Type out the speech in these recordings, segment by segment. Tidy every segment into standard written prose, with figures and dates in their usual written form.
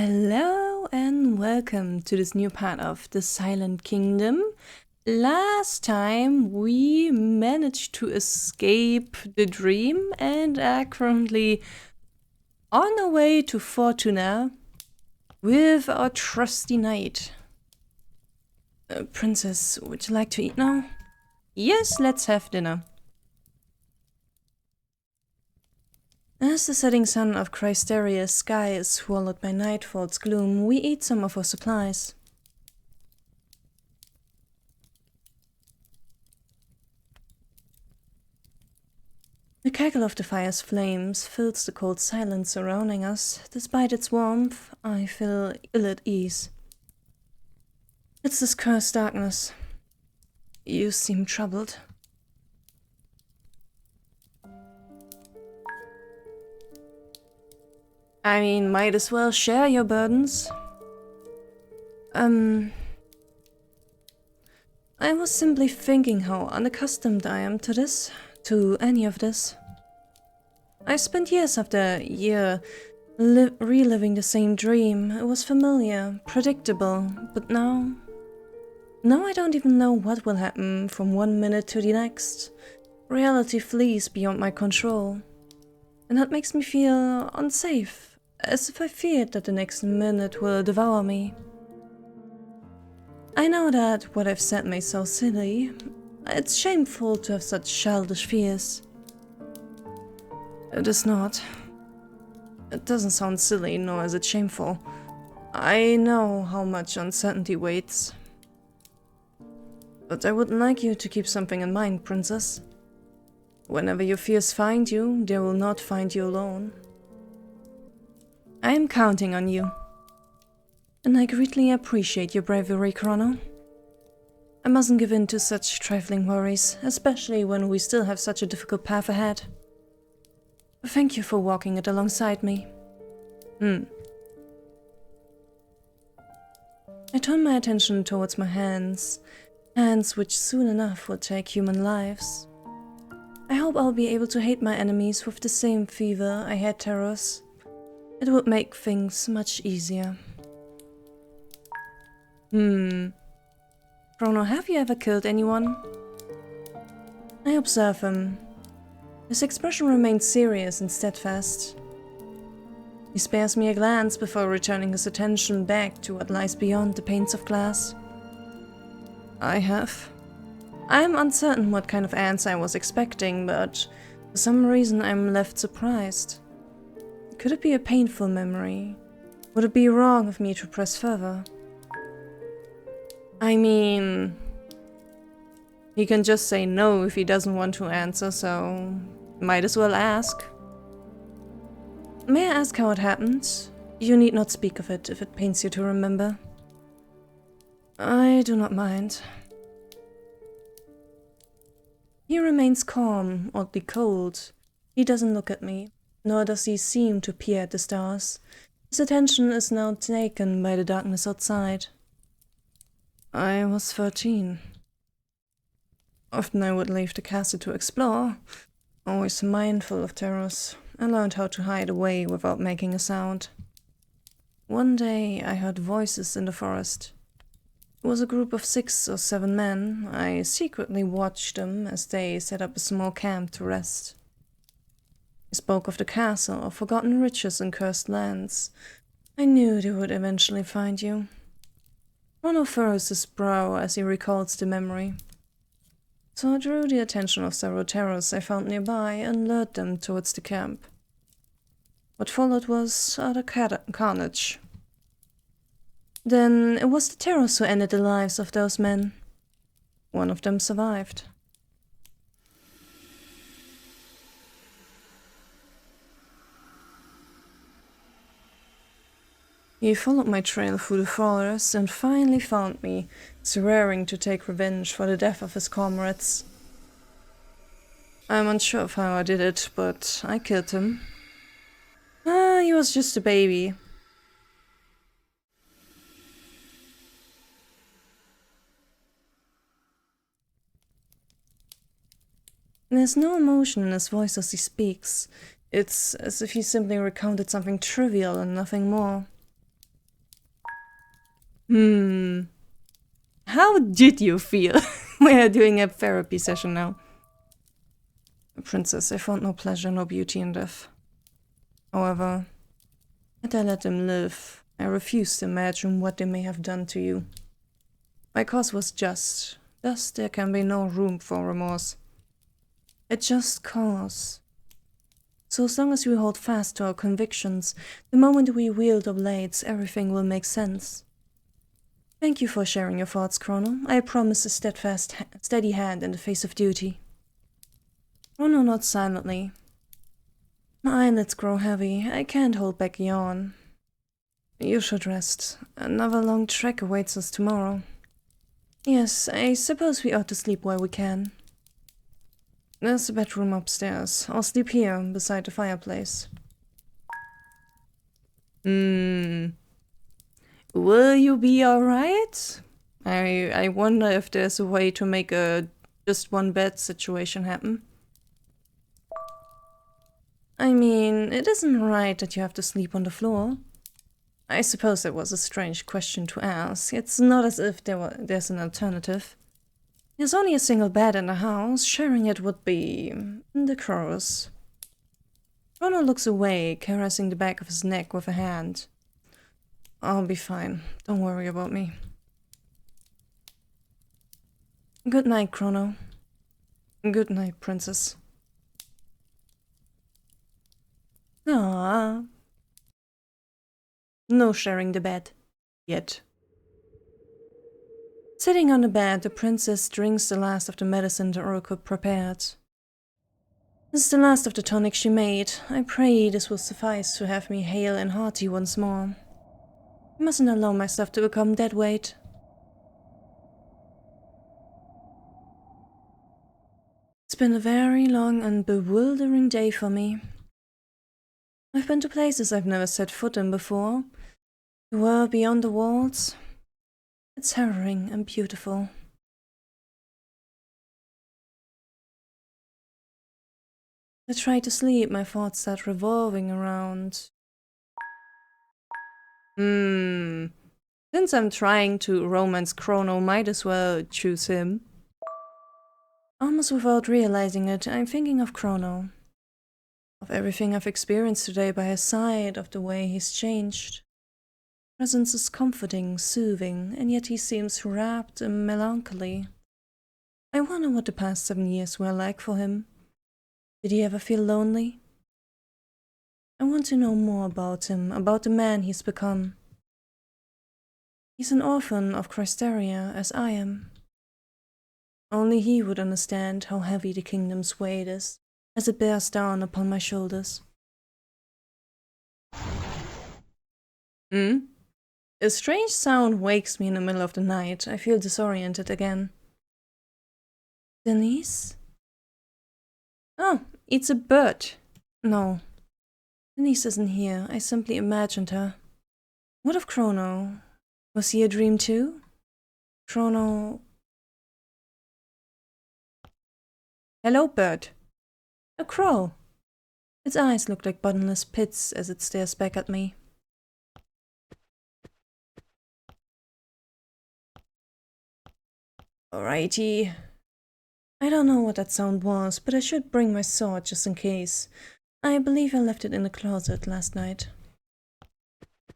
Hello and welcome to this new part of the Silent Kingdom. Last time we managed to escape the dream and are currently on our way to Fortuna with our trusty knight. Princess, would you like to eat now? Yes, let's have dinner. As the setting sun of Crysteria's sky is swallowed by nightfall's gloom, we eat some of our supplies. The crackle of the fire's flames fills the cold silence surrounding us. Despite its warmth, I feel ill at ease. It's this cursed darkness. You seem troubled. I mean, might as well share your burdens. I was simply thinking how unaccustomed I am to this, to any of this. I spent years after year reliving the same dream. It was familiar, predictable, but now I don't even know what will happen from one minute to the next. Reality flees beyond my control. And that makes me feel unsafe, as if I feared that the next minute will devour me. I know that what I've said may sound silly. It's shameful to have such childish fears. It is not. It doesn't sound silly, nor is it shameful. I know how much uncertainty waits. But I would like you to keep something in mind, Princess. Whenever your fears find you, they will not find you alone. I am counting on you. And I greatly appreciate your bravery, Chrono. I mustn't give in to such trifling worries, especially when we still have such a difficult path ahead. Thank you for walking it alongside me. I turn my attention towards my hands which soon enough will take human lives. I hope I'll be able to hate my enemies with the same fever I had terrors. It would make things much easier. Chrono, have you ever killed anyone? I observe him. His expression remains serious and steadfast. He spares me a glance before returning his attention back to what lies beyond the panes of glass. I have. I am uncertain what kind of answer I was expecting, but for some reason I'm left surprised. Could it be a painful memory? Would it be wrong of me to press further? I mean, he can just say no if he doesn't want to answer, so might as well ask. May I ask how it happened? You need not speak of it if it pains you to remember. I do not mind. He remains calm, oddly cold. He doesn't look at me, nor does he seem to peer at the stars. His attention is now taken by the darkness outside. I was 13. Often I would leave the castle to explore, always mindful of terrors. I learned how to hide away without making a sound. One day I heard voices in the forest. It was a group of 6 or 7 men. I secretly watched them as they set up a small camp to rest. They spoke of the castle, of forgotten riches and cursed lands. I knew they would eventually find you. Chrono furrows his brow as he recalls the memory. So I drew the attention of several terrors I found nearby and lured them towards the camp. What followed was utter carnage. Then it was the terrors who ended the lives of those men. One of them survived. He followed my trail through the forest and finally found me, swearing to take revenge for the death of his comrades. I'm unsure of how I did it, but I killed him. He was just a baby. There's no emotion in his voice as he speaks. It's as if he simply recounted something trivial and nothing more. How did you feel? We are doing a therapy session now. Princess, I found no pleasure, no beauty in death. However, had I let them live, I refuse to imagine what they may have done to you. My cause was just, thus there can be no room for remorse. A just cause. So as long as we hold fast to our convictions, the moment we wield our blades, everything will make sense. Thank you for sharing your thoughts, Chrono. I promise a steadfast, steady hand in the face of duty. Chrono nods silently. My eyelids grow heavy. I can't hold back a yawn. You should rest. Another long trek awaits us tomorrow. Yes, I suppose we ought to sleep while we can. There's a bedroom upstairs. I'll sleep here, beside the fireplace. Will you be alright? I wonder if there's a way to make a just one bed situation happen. I mean, it isn't right that you have to sleep on the floor. I suppose that was a strange question to ask. It's not as if there's an alternative. There's only a single bed in the house. Sharing it would be indecorous. Chrono looks away, caressing the back of his neck with a hand. I'll be fine. Don't worry about me. Good night, Chrono. Good night, Princess. Ah. No sharing the bed. Yet. Sitting on the bed, the princess drinks the last of the medicine the oracle prepared. This is the last of the tonic she made. I pray this will suffice to have me hale and hearty once more. I mustn't allow myself to become dead weight. It's been a very long and bewildering day for me. I've been to places I've never set foot in before. The world beyond the walls. It's harrowing and beautiful. I try to sleep, my thoughts start revolving around. Since I'm trying to romance Chrono, might as well choose him. Almost without realizing it, I'm thinking of Chrono. Of everything I've experienced today by his side, of the way he's changed. Presence is comforting, soothing, and yet he seems wrapped in melancholy. I wonder what the past 7 years were like for him. Did he ever feel lonely? I want to know more about him, about the man he's become. He's an orphan of Krysteria, as I am. Only he would understand how heavy the kingdom's weight is, as it bears down upon my shoulders. A strange sound wakes me in the middle of the night. I feel disoriented again. Denise? Oh, it's a bird. No. Denise isn't here. I simply imagined her. What of Chrono? Was he a dream too? Chrono... Hello, bird. A crow. Its eyes look like bottomless pits as it stares back at me. Alrighty. I don't know what that sound was, but I should bring my sword just in case. I believe I left it in the closet last night.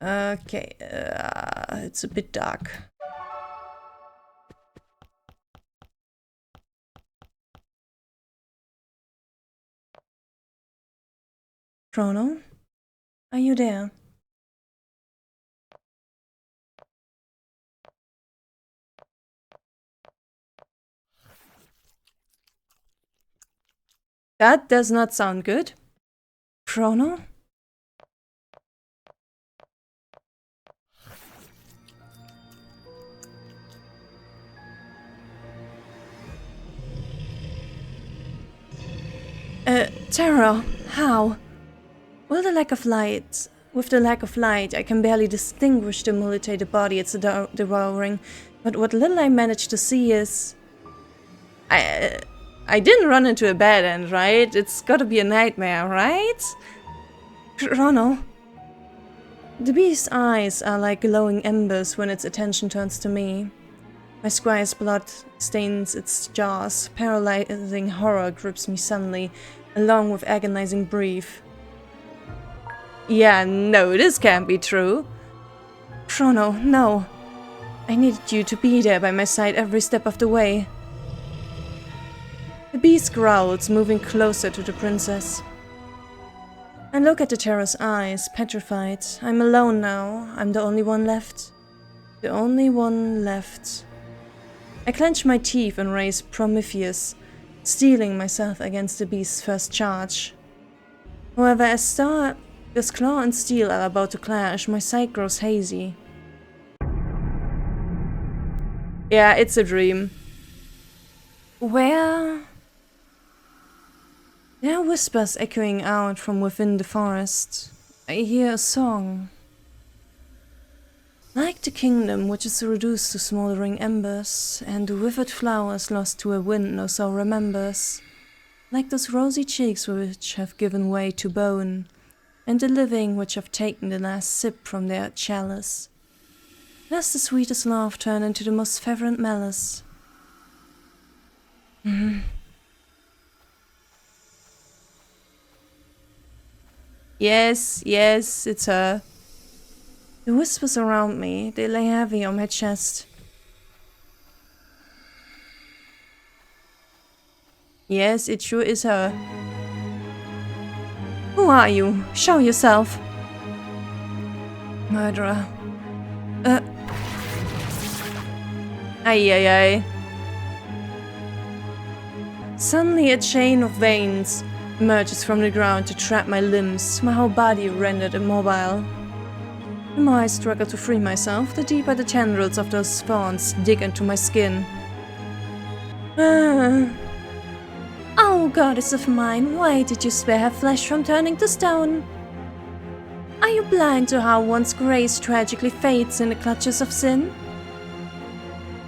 Okay, it's a bit dark. Chrono? Are you there? That does not sound good. Chrono? Terror, how? With the lack of light, I can barely distinguish the mutilated body it's devouring, but what little I managed to see is... I didn't run into a bad end, right? It's gotta be a nightmare, right? Chrono? The beast's eyes are like glowing embers when its attention turns to me. My squire's blood stains its jaws, paralyzing horror grips me suddenly, along with agonizing grief. Yeah, no, this can't be true. Chrono, no. I needed you to be there by my side every step of the way. The beast growls, moving closer to the princess. I look at the terror's eyes, petrified. I'm alone now. I'm the only one left. The only one left. I clench my teeth and raise Prometheus, steeling myself against the beast's first charge. However, as claw and steel are about to clash, my sight grows hazy. Yeah, it's a dream. Where? There are whispers echoing out from within the forest. I hear a song. Like the kingdom which is reduced to smoldering embers, and the withered flowers lost to a wind no soul remembers. Like those rosy cheeks which have given way to bone, and the living which have taken the last sip from their chalice. Does the sweetest love turn into the most fervent malice? Yes, it's her. The whispers around me, they lay heavy on my chest. Yes, it sure is her. Who are you? Show yourself. Murderer. Ay. Suddenly a chain of veins emerges from the ground to trap my limbs, my whole body rendered immobile. The more I struggle to free myself, the deeper the tendrils of those thorns dig into my skin. Oh, goddess of mine, why did you spare her flesh from turning to stone? Are you blind to how one's grace tragically fades in the clutches of sin?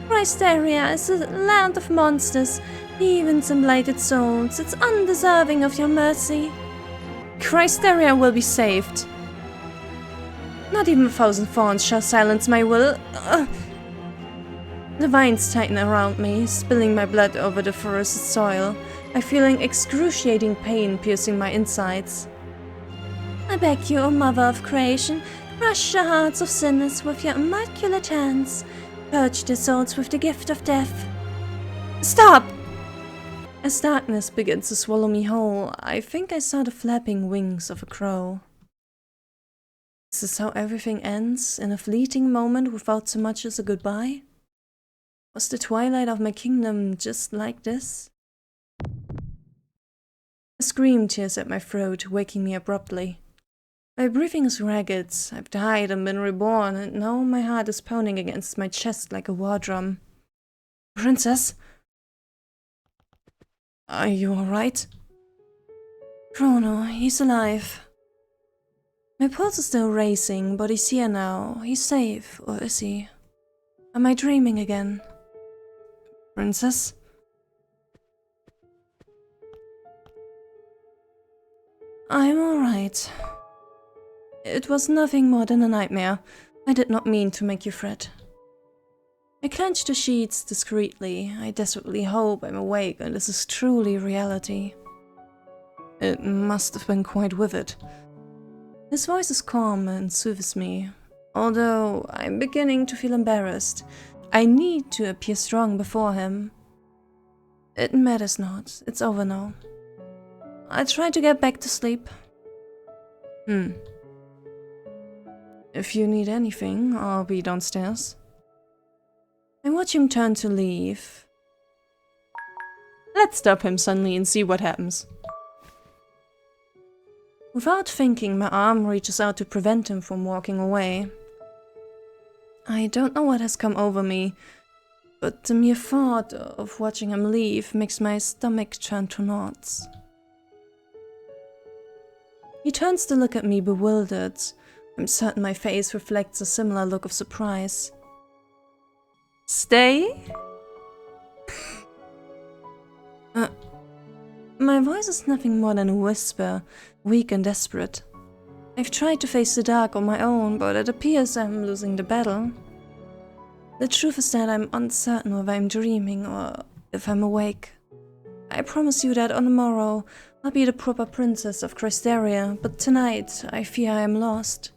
Chrysteria is a land of monsters, demons and blighted souls. It's undeserving of your mercy. Chrysteria will be saved. Not even 1,000 thorns shall silence my will. The vines tighten around me, spilling my blood over the forested soil. I feel excruciating pain piercing my insides. I beg you, O Mother of Creation, crush the hearts of sinners with your immaculate hands. Purge their souls with the gift of death. Stop! As darkness begins to swallow me whole, I think I saw the flapping wings of a crow. Is this how everything ends, in a fleeting moment without so much as a goodbye? Was the twilight of my kingdom just like this? A scream tears at my throat, waking me abruptly. My breathing is ragged. I've died and been reborn, and now my heart is pounding against my chest like a war drum. Princess? Are you alright? Chrono, he's alive. My pulse is still racing, but he's here now. He's safe, or is he? Am I dreaming again? Princess? I'm alright. It was nothing more than a nightmare. I did not mean to make you fret. I clench the sheets discreetly. I desperately hope I'm awake and this is truly reality. It must have been quite vivid. His voice is calm and soothes me, although I'm beginning to feel embarrassed. I need to appear strong before him. It matters not. It's over now. I try to get back to sleep. If you need anything, I'll be downstairs. I watch him turn to leave. Let's stop him suddenly and see what happens. Without thinking, my arm reaches out to prevent him from walking away. I don't know what has come over me, but the mere thought of watching him leave makes my stomach turn to knots. He turns to look at me bewildered. I'm certain my face reflects a similar look of surprise. Stay? My voice is nothing more than a whisper, weak and desperate. I've tried to face the dark on my own, but it appears I'm losing the battle. The truth is that I'm uncertain whether I'm dreaming or if I'm awake. I promise you that on the morrow I'll be the proper princess of Cresteria, but tonight I fear I am lost.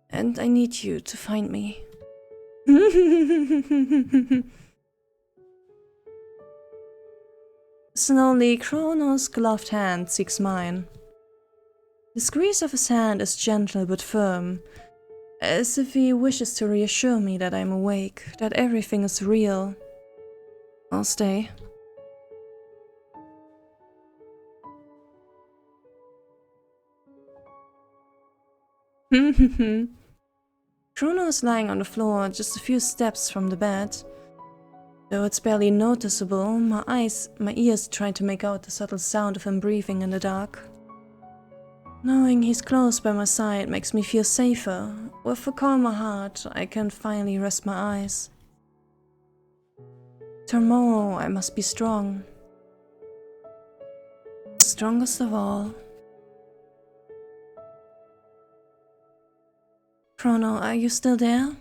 And I need you to find me. Slowly, Kronos' gloved hand seeks mine. The squeeze of his hand is gentle but firm, as if he wishes to reassure me that I'm awake, that everything is real. I'll stay. Kronos is lying on the floor just a few steps from the bed. Though it's barely noticeable, my ears try to make out the subtle sound of him breathing in the dark. Knowing he's close by my side makes me feel safer. With a calmer heart, I can finally rest my eyes. Tomorrow I must be strong. Strongest of all. Chrono, are you still there?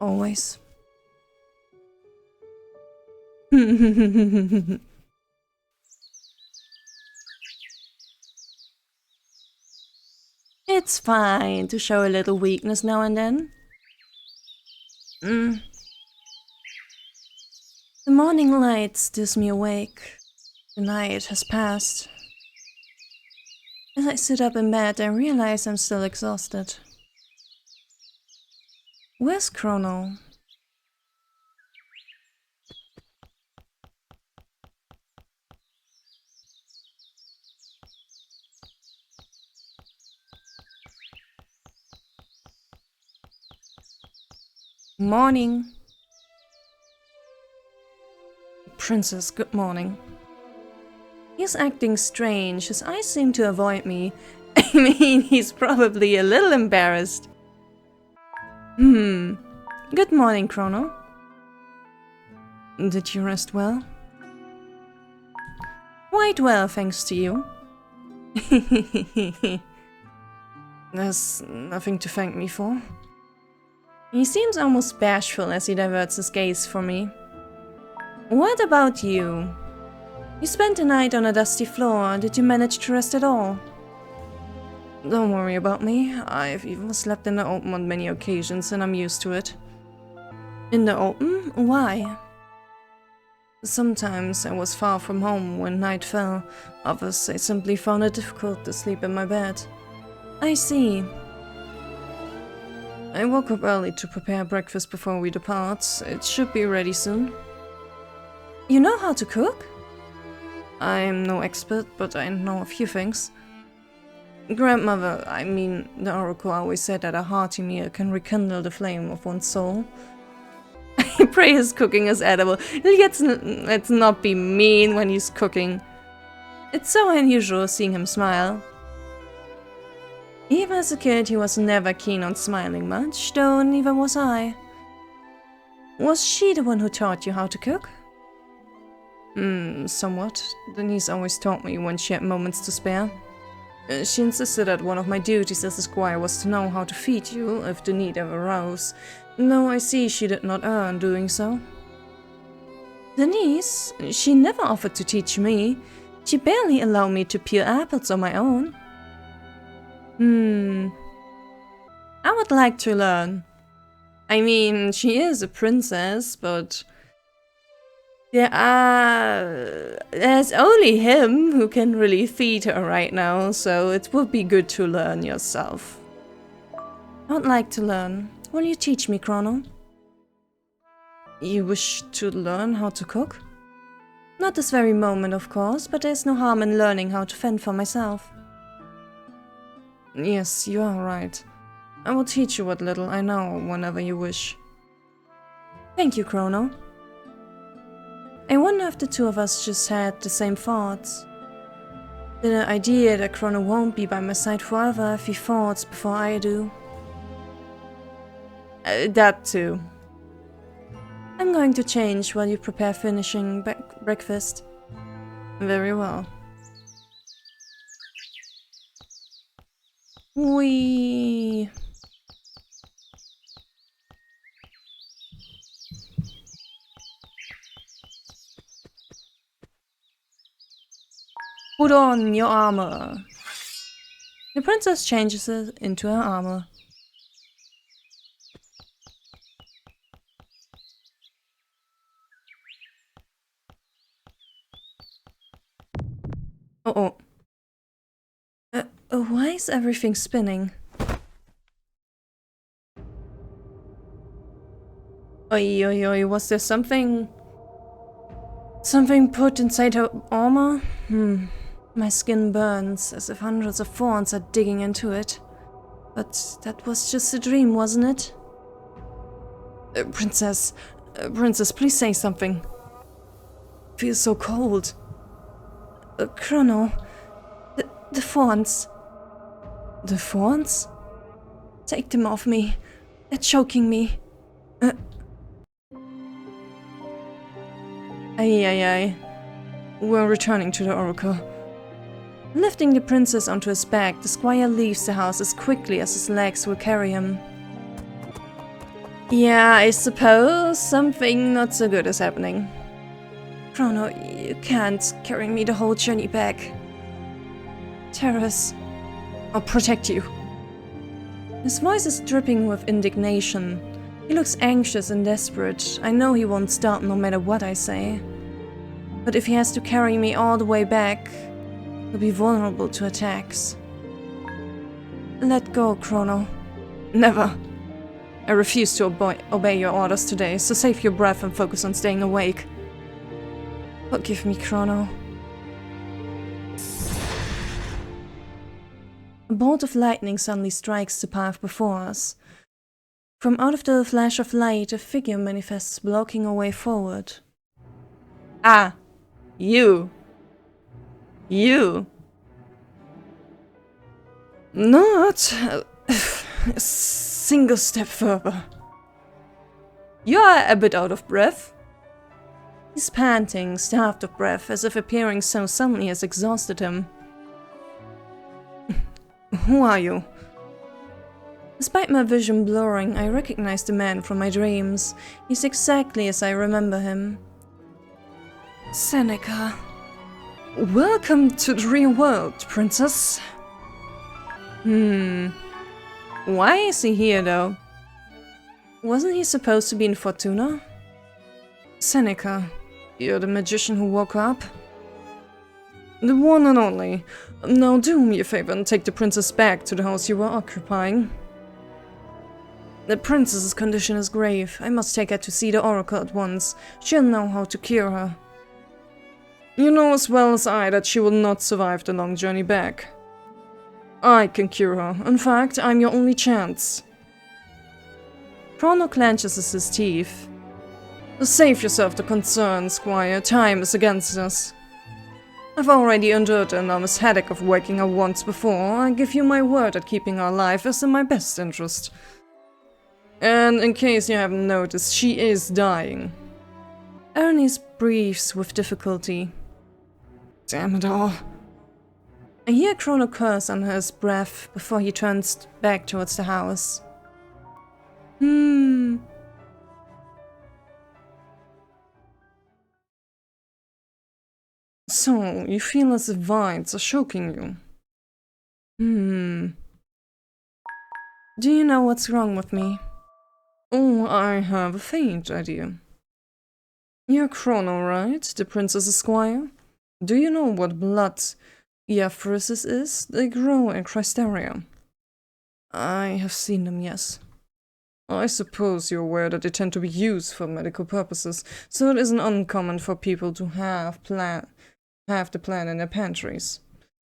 Always. It's fine to show a little weakness now and then. The morning light stirs me awake. The night has passed. As I sit up in bed, I realize I'm still exhausted. Where's Chrono? Morning. Princess, good morning. He's acting strange. His eyes seem to avoid me. I mean, he's probably a little embarrassed. Good morning, Chrono. Did you rest well? Quite well, thanks to you. There's nothing to thank me for. He seems almost bashful as he diverts his gaze from me. What about you? You spent the night on a dusty floor. Did you manage to rest at all? Don't worry about me. I've even slept in the open on many occasions and I'm used to it. In the open? Why? Sometimes I was far from home when night fell. Others I simply found it difficult to sleep in my bed. I see. I woke up early to prepare breakfast before we depart. It should be ready soon. You know how to cook? I'm no expert, but I know a few things. Grandmother, I mean, the oracle always said that a hearty meal can rekindle the flame of one's soul. I pray his cooking is edible. Let's not be mean when he's cooking. It's so unusual seeing him smile. Even as a kid, he was never keen on smiling much, though neither was I. Was she the one who taught you how to cook? Somewhat. Denise always taught me when she had moments to spare. She insisted that one of my duties as a squire was to know how to feed you, if the need ever arose. Though I see she did not earn doing so. Denise? She never offered to teach me. She barely allowed me to peel apples on my own. I would like to learn. I mean, she is a princess, but there's only him who can really feed her right now, so it would be good to learn yourself. I would like to learn. Will you teach me, Chrono? You wish to learn how to cook? Not this very moment, of course, but there's no harm in learning how to fend for myself. Yes, you are right. I will teach you what little I know whenever you wish. Thank you, Chrono. I wonder if the two of us just had the same thoughts. The idea that Chrono won't be by my side forever if he falls before I do. That too. I'm going to change while you prepare finishing breakfast. Very well. Whee! Put on your armor. The princess changes it into her armor. Uh-oh. Why is everything spinning? Oi, oi, oi, was there something put inside her armor? My skin burns, as if hundreds of thorns are digging into it. But that was just a dream, wasn't it? Princess, please say something. It feels so cold. Chrono, the thorns. The thorns? Take them off me. They're choking me. Ay. We're returning to the oracle. Lifting the princess onto his back, the squire leaves the house as quickly as his legs will carry him. Yeah, I suppose something not so good is happening. Chrono, you can't carry me the whole journey back. Terrace, I'll protect you. His voice is dripping with indignation. He looks anxious and desperate. I know he won't stop no matter what I say. But if he has to carry me all the way back, he'll be vulnerable to attacks. Let go, Chrono. Never. I refuse to obey your orders today, so save your breath and focus on staying awake. Forgive me, Chrono. A bolt of lightning suddenly strikes the path before us. From out of the flash of light, a figure manifests, blocking our way forward. Ah! You! Not a single step further. You're a bit out of breath. He's panting, starved of breath, as if appearing so suddenly has exhausted him. Who are you? Despite my vision blurring, I recognize the man from my dreams. He's exactly as I remember him. Seneca. Welcome to the real world, princess. Why is he here, though? Wasn't he supposed to be in Fortuna? Seneca, you're the magician who woke up? The one and only. Now do me a favor and take the princess back to the house you were occupying. The princess's condition is grave. I must take her to see the oracle at once. She'll know how to cure her. You know as well as I that she will not survive the long journey back. I can cure her. In fact, I'm your only chance. Chrono clenches his teeth. Save yourself the concern, Squire. Time is against us. I've already endured the enormous headache of waking her once before. I give you my word that keeping her alive is in my best interest. And in case you haven't noticed, she is dying. Ernest breathes with difficulty. Damn it all. I hear Chrono curse under his breath before he turns back towards the house. So, you feel as if vines are choking you. Do you know what's wrong with me? Oh, I have a faint idea. You're Chrono, right? The princess's squire? Do you know what blood Iaphorisis is? They grow in Chrysteria. I have seen them, yes. I suppose you're aware that they tend to be used for medical purposes, so it isn't uncommon for people to have the plant in their pantries.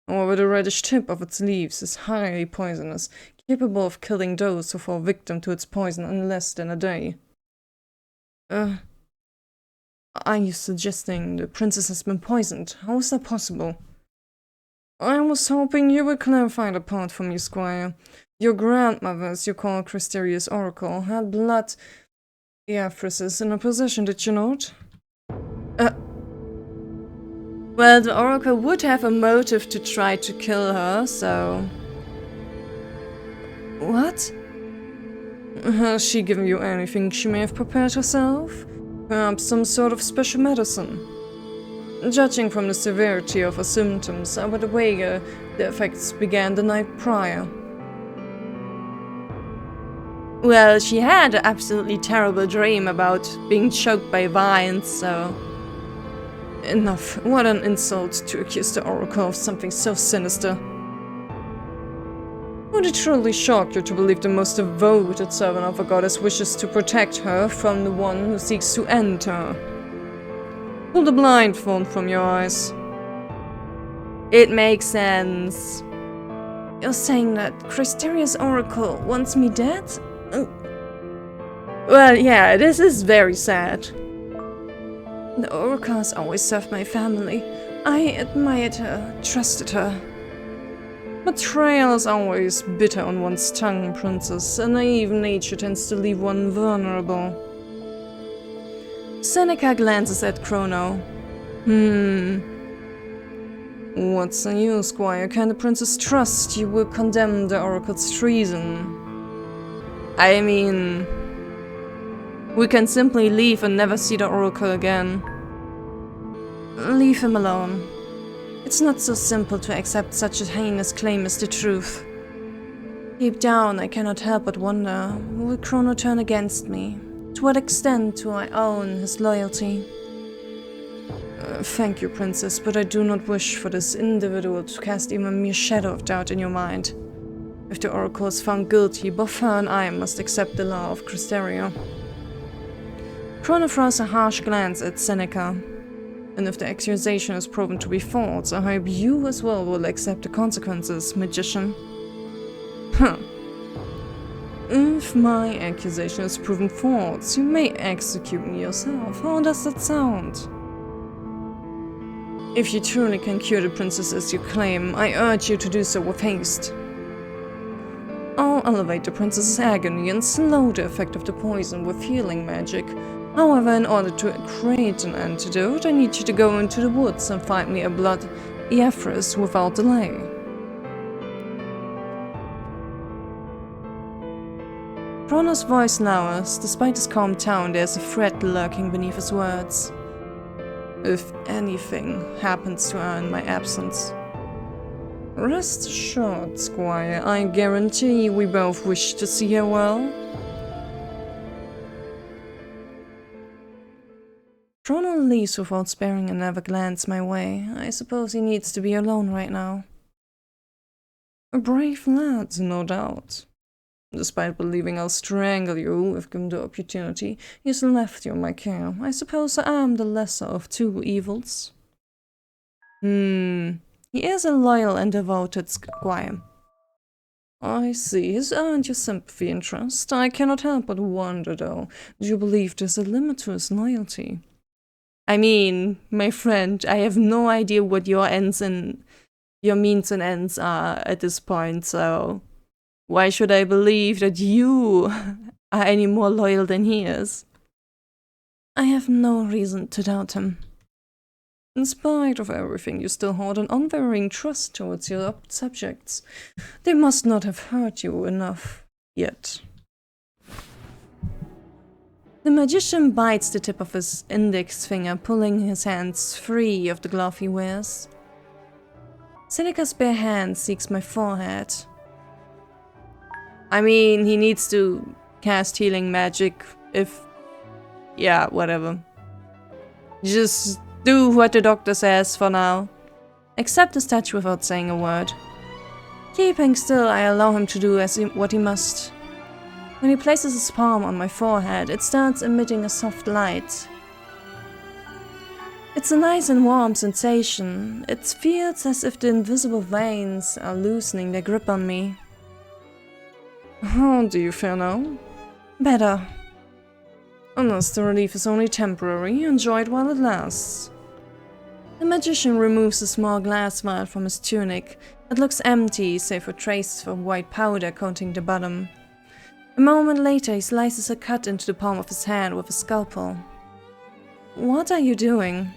However, the reddish tip of its leaves is highly poisonous, capable of killing those who fall victim to its poison in less than a day. Are you suggesting the princess has been poisoned? How is that possible? I was hoping you would clarify the part for me, Squire. Your grandmother, as you call Crysteria's oracle, had blood Iaphorisis in her possession, did you not? Well, the oracle would have a motive to try to kill her, so... What? Has she given you anything she may have prepared herself? Perhaps some sort of special medicine? Judging from the severity of her symptoms, I would wager the effects began the night prior. Well, she had an absolutely terrible dream about being choked by vines, so... Enough. What an insult to accuse the Oracle of something so sinister. Would it truly shock you to believe the most devoted servant of a goddess wishes to protect her from the one who seeks to end her? Pull the blindfold from your eyes. It makes sense. You're saying that Crysteria's Oracle wants me dead? Well, yeah, this is very sad. The Oracle has always served my family. I admired her, trusted her. Betrayal is always bitter on one's tongue, Princess. A naive nature tends to leave one vulnerable. Seneca glances at Chrono. What's on you, Squire? Can the Princess trust you will condemn the Oracle's treason? I mean... we can simply leave and never see the Oracle again. Leave him alone. It's not so simple to accept such a heinous claim as the truth. Deep down, I cannot help but wonder, will Chrono turn against me? To what extent do I own his loyalty? Thank you, Princess, but I do not wish for this individual to cast even a mere shadow of doubt in your mind. If the Oracle is found guilty, both her and I must accept the law of Cristeria. Chrono throws a harsh glance at Seneca. And if the accusation is proven to be false, I hope you as well will accept the consequences, magician. Huh. If my accusation is proven false, you may execute me yourself. How does that sound? If you truly can cure the princess as you claim, I urge you to do so with haste. I'll elevate the princess's agony and slow the effect of the poison with healing magic. However, in order to create an antidote, I need you to go into the woods and find me a blood Ephraim without delay. Chrono's voice lowers. Despite his calm tone, there's a threat lurking beneath his words. If anything happens to her in my absence. Rest assured, Squire, I guarantee we both wish to see her well. Chrono leaves without sparing another glance my way. I suppose he needs to be alone right now. A brave lad, no doubt. Despite believing I'll strangle you if given the opportunity, he has left you in my care. I suppose I am the lesser of two evils. He is a loyal and devoted squire. I see, he's earned your sympathy and trust. I cannot help but wonder, though, do you believe there's a limit to his loyalty? I mean, my friend, I have no idea what your means and ends are at this point, so why should I believe that you are any more loyal than he is? I have no reason to doubt him. In spite of everything, you still hold an unwavering trust towards your subjects. They must not have hurt you enough yet. The magician bites the tip of his index finger, pulling his hands free of the glove he wears. Seneca's bare hand seeks my forehead. I mean, he needs to cast healing magic if... yeah, whatever. Just do what the doctor says for now. Accept his touch without saying a word. Keeping still, I allow him to do what he must. When he places his palm on my forehead, it starts emitting a soft light. It's a nice and warm sensation. It feels as if the invisible veins are loosening their grip on me. How do you feel now? Better. Unless the relief is only temporary, enjoy it while it lasts. The magician removes a small glass vial from his tunic. It looks empty, save for traces of white powder coating the bottom. A moment later, he slices a cut into the palm of his hand with a scalpel. What are you doing?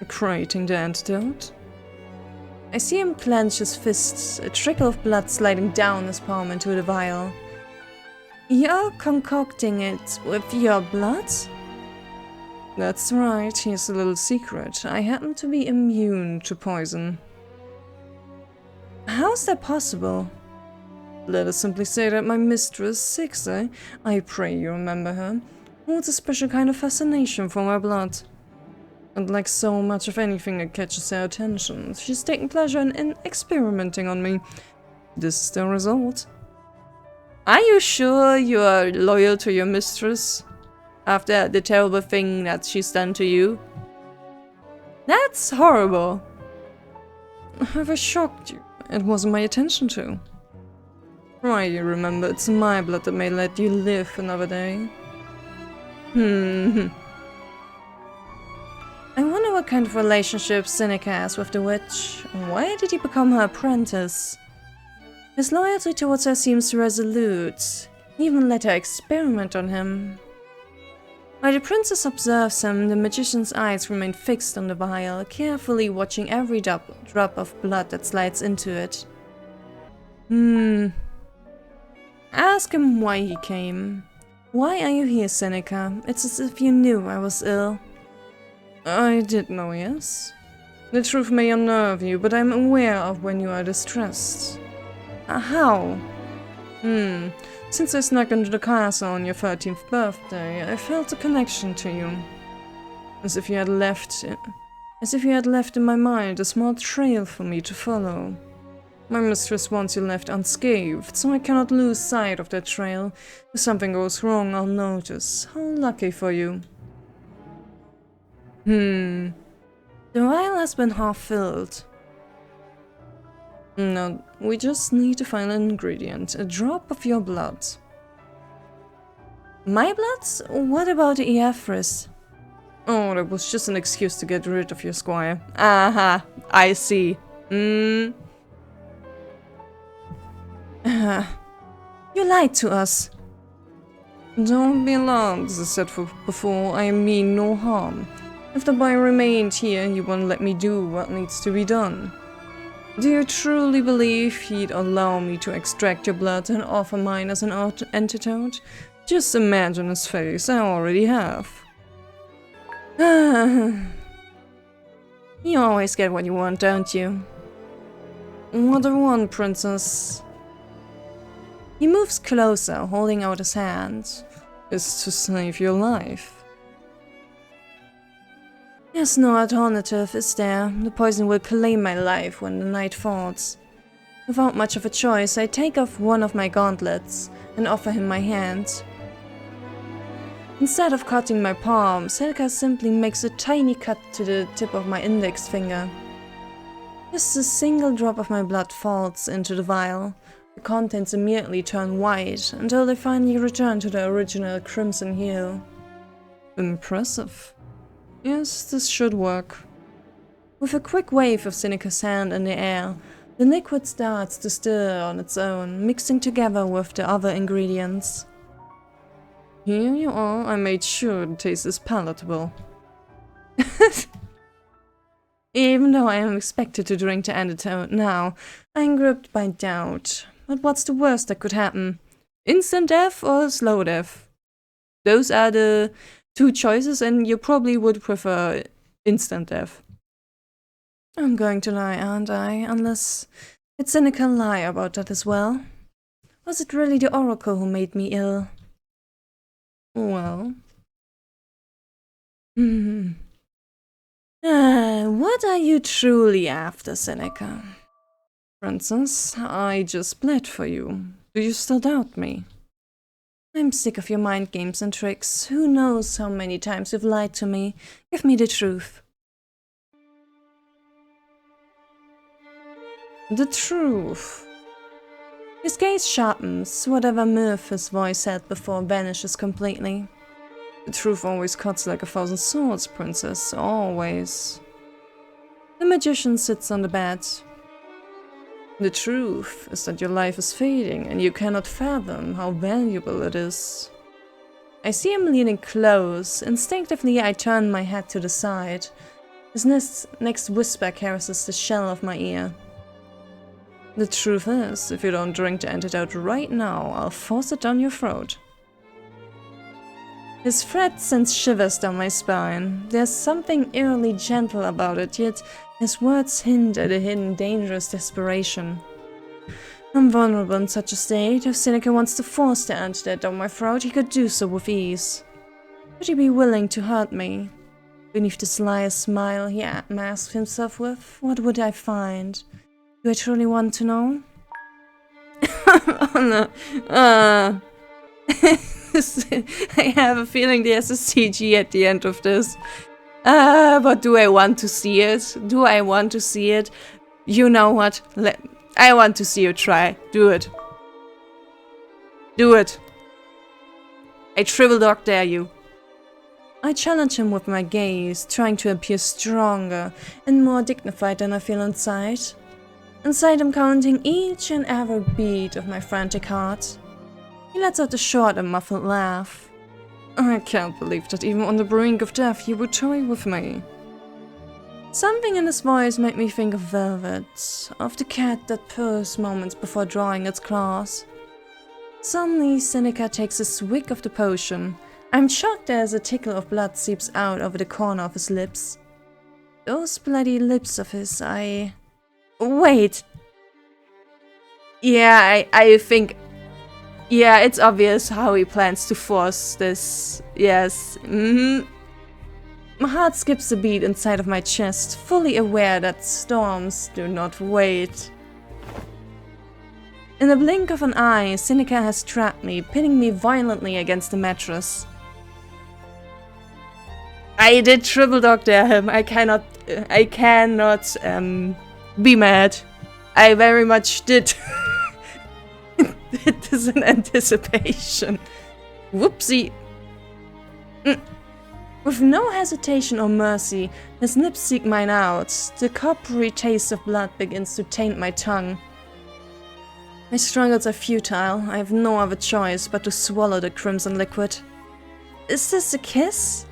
Creating the antidote. I see him clench his fists, a trickle of blood sliding down his palm into the vial. You're concocting it with your blood? That's right, here's a little secret. I happen to be immune to poison. How's that possible? Let us simply say that my mistress, Sixe, I pray you remember her, holds a special kind of fascination for my blood. And like so much of anything that catches her attention, she's taken pleasure in experimenting on me. This is the result. Are you sure you are loyal to your mistress? After the terrible thing that she's done to you? That's horrible. Have I shocked you? It wasn't my intention to. Try you remember, it's my blood that may let you live another day. I wonder what kind of relationship Seneca has with the witch. Why did he become her apprentice? His loyalty towards her seems resolute. He even let her experiment on him. While the princess observes him, the magician's eyes remain fixed on the vial, carefully watching every drop of blood that slides into it. Ask him why he came. Why are you here, Seneca? It's as if you knew I was ill. I did know, yes. The truth may unnerve you, but I'm aware of when you are distressed. How? Since I snuck into the castle on your 13th birthday, I felt a connection to you. As if you had left in my mind a small trail for me to follow. My mistress wants you left unscathed, so I cannot lose sight of that trail. If something goes wrong, I'll notice. How lucky for you. The vial has been half filled. No, we just need to find an ingredient, a drop of your blood. My blood? What about the Eaphris? Oh, that was just an excuse to get rid of your squire. Aha, I see. You lied to us. Don't be alarmed, as I said before, I mean no harm. If the boy remained here, he won't let me do what needs to be done. Do you truly believe he'd allow me to extract your blood and offer mine as an antidote? Just imagine his face, I already have. You always get what you want, don't you? What do you want, princess? He moves closer, holding out his hand. Is to save your life. There's no alternative, is there? The poison will claim my life when the night falls. Without much of a choice, I take off one of my gauntlets and offer him my hand. Instead of cutting my palm, Seneca simply makes a tiny cut to the tip of my index finger. Just a single drop of my blood falls into the vial. The contents immediately turn white until they finally return to their original crimson hue. Impressive. Yes, this should work. With a quick wave of Seneca's hand in the air, the liquid starts to stir on its own, mixing together with the other ingredients. Here you are, I made sure the taste is palatable. Even though I am expected to drink the antidote now, I am gripped by doubt. But what's the worst that could happen? Instant death or slow death? Those are the two choices, and you probably would prefer instant death. I'm going to lie, aren't I? Unless it's cynical lie about that as well. Was it really the Oracle who made me ill? Well... what are you truly after, Seneca? Princess, I just bled for you. Do you still doubt me? I'm sick of your mind games and tricks. Who knows how many times you've lied to me? Give me the truth. The truth. His gaze sharpens. Whatever mirth his voice had before vanishes completely. The truth always cuts like 1,000 swords, princess. Always. The magician sits on the bed. The truth is that your life is fading and you cannot fathom how valuable it is. I see him leaning close. Instinctively, I turn my head to the side. His next whisper caresses the shell of my ear. The truth is, if you don't drink the antidote right now, I'll force it down your throat. His threat sends shivers down my spine. There's something eerily gentle about it, yet his words hint at a hidden dangerous desperation. I'm vulnerable in such a state. If Seneca wants to force the antidote down my throat, he could do so with ease. Would he be willing to hurt me? Beneath the sly smile he masks himself with, what would I find? Do I truly want to know? Oh no. I have a feeling there's a CG at the end of this. But do I want to see it? Do I want to see it? You know what? I want to see you try. Do it. Do it. I triple dog dare you. I challenge him with my gaze, trying to appear stronger and more dignified than I feel inside. Inside I'm counting each and every beat of my frantic heart. He lets out a short and muffled laugh. I can't believe that even on the brink of death you would toy with me. Something in his voice made me think of Velvet, of the cat that purrs moments before drawing its claws. Suddenly Seneca takes a swig of the potion. I'm shocked as a tickle of blood seeps out over the corner of his lips. Those bloody lips of his, Wait! Yeah, I think... Yeah, it's obvious how he plans to force this. Yes. My heart skips a beat inside of my chest, fully aware that storms do not wait. In the blink of an eye, Seneca has trapped me, pinning me violently against the mattress. I did triple dog dare him. I cannot be mad. I very much did. It is an anticipation. Whoopsie. With no hesitation or mercy, his lips seek mine out. The coppery taste of blood begins to taint my tongue. My struggles are futile. I have no other choice but to swallow the crimson liquid. Is this a kiss?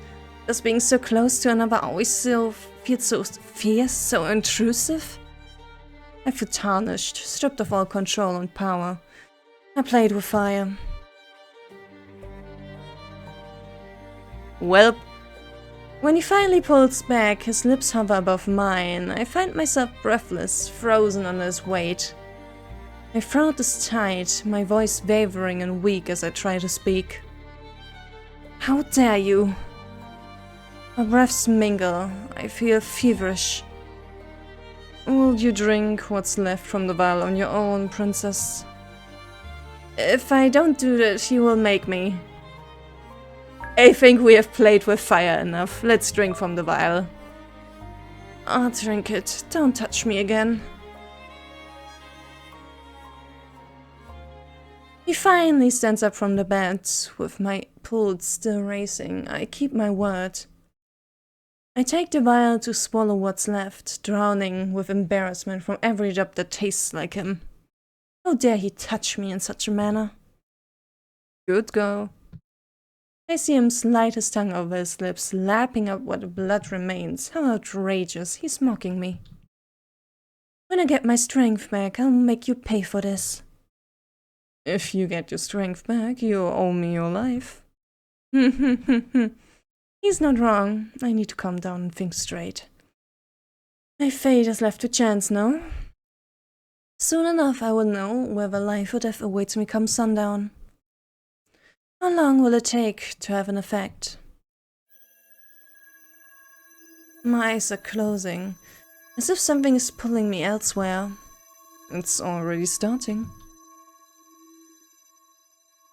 Does being so close to another always feel so fierce, so intrusive? I feel tarnished, stripped of all control and power. I played with fire. Well, when he finally pulls back, his lips hover above mine. I find myself breathless, frozen under his weight. My throat is tight, my voice wavering and weak as I try to speak. How dare you? Our breaths mingle. I feel feverish. Will you drink what's left from the vial on your own, princess? If I don't do that, you will make me. I think we have played with fire enough. Let's drink from the vial. I'll drink it. Don't touch me again. He finally stands up from the bed, with my pulse still racing. I keep my word. I take the vial to swallow what's left, drowning with embarrassment from every drop that tastes like him. How dare he touch me in such a manner? Good go. I see him slide his tongue over his lips, lapping up what blood remains. How outrageous, he's mocking me. When I get my strength back, I'll make you pay for this. If you get your strength back, you owe me your life. He's not wrong. I need to calm down and think straight. My fate is left to chance, no? Soon enough I will know whether life or death awaits me come sundown. How long will it take to have an effect? My eyes are closing, as if something is pulling me elsewhere. It's already starting.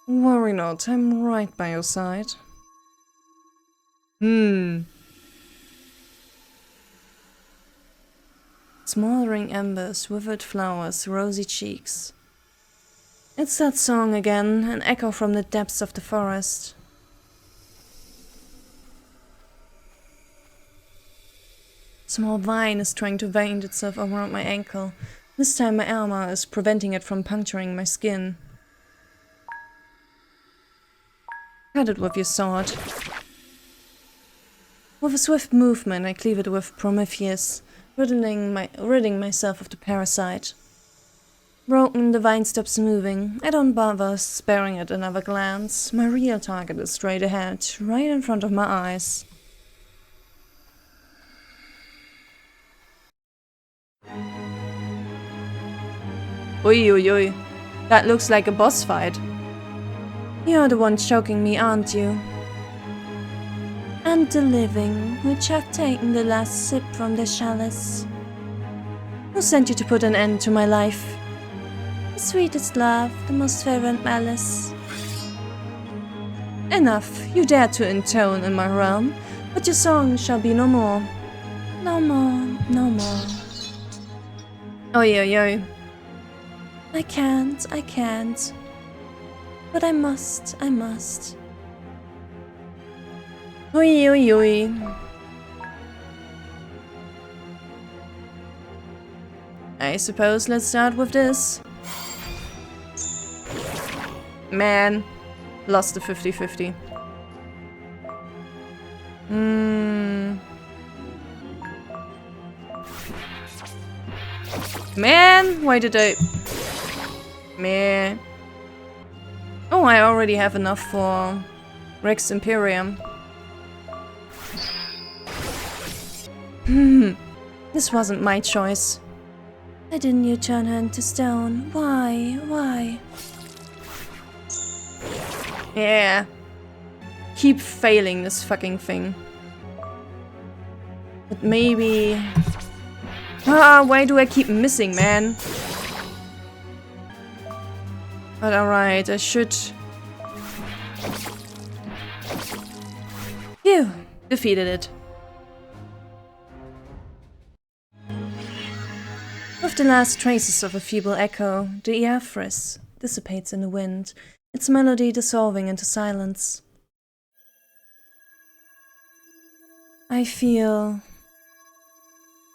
Worry not, I'm right by your side. Smoldering embers, withered flowers, rosy cheeks. It's that song again, an echo from the depths of the forest. Small vine is trying to wind itself around my ankle. This time my armor is preventing it from puncturing my skin. Cut it with your sword. With a swift movement, I cleave it with Prometheus, ridding myself of the parasite. Broken, the vine stops moving. I don't bother sparing it another glance. My real target is straight ahead, right in front of my eyes. Oi, oi, oi. That looks like a boss fight. You're the one choking me, aren't you? And the living, which have taken the last sip from the chalice. Who sent you to put an end to my life? The sweetest love, the most fervent malice. Enough, you dare to intone in my realm, but your song shall be no more. No more, no more. Oi, oi, oi. I can't. But I must. Oi, oi, oi. I suppose let's start with this. Man, lost the 50-50. Man, why did I... Meh. Oh, I already have enough for Rex Imperium. This wasn't my choice. Why didn't you turn her into stone? Why? Yeah. Keep failing this fucking thing. But maybe... why do I keep missing, man? But alright, I should... Phew! Defeated it. With the last traces of a feeble echo, the Earthris dissipates in the wind, its melody dissolving into silence. I feel...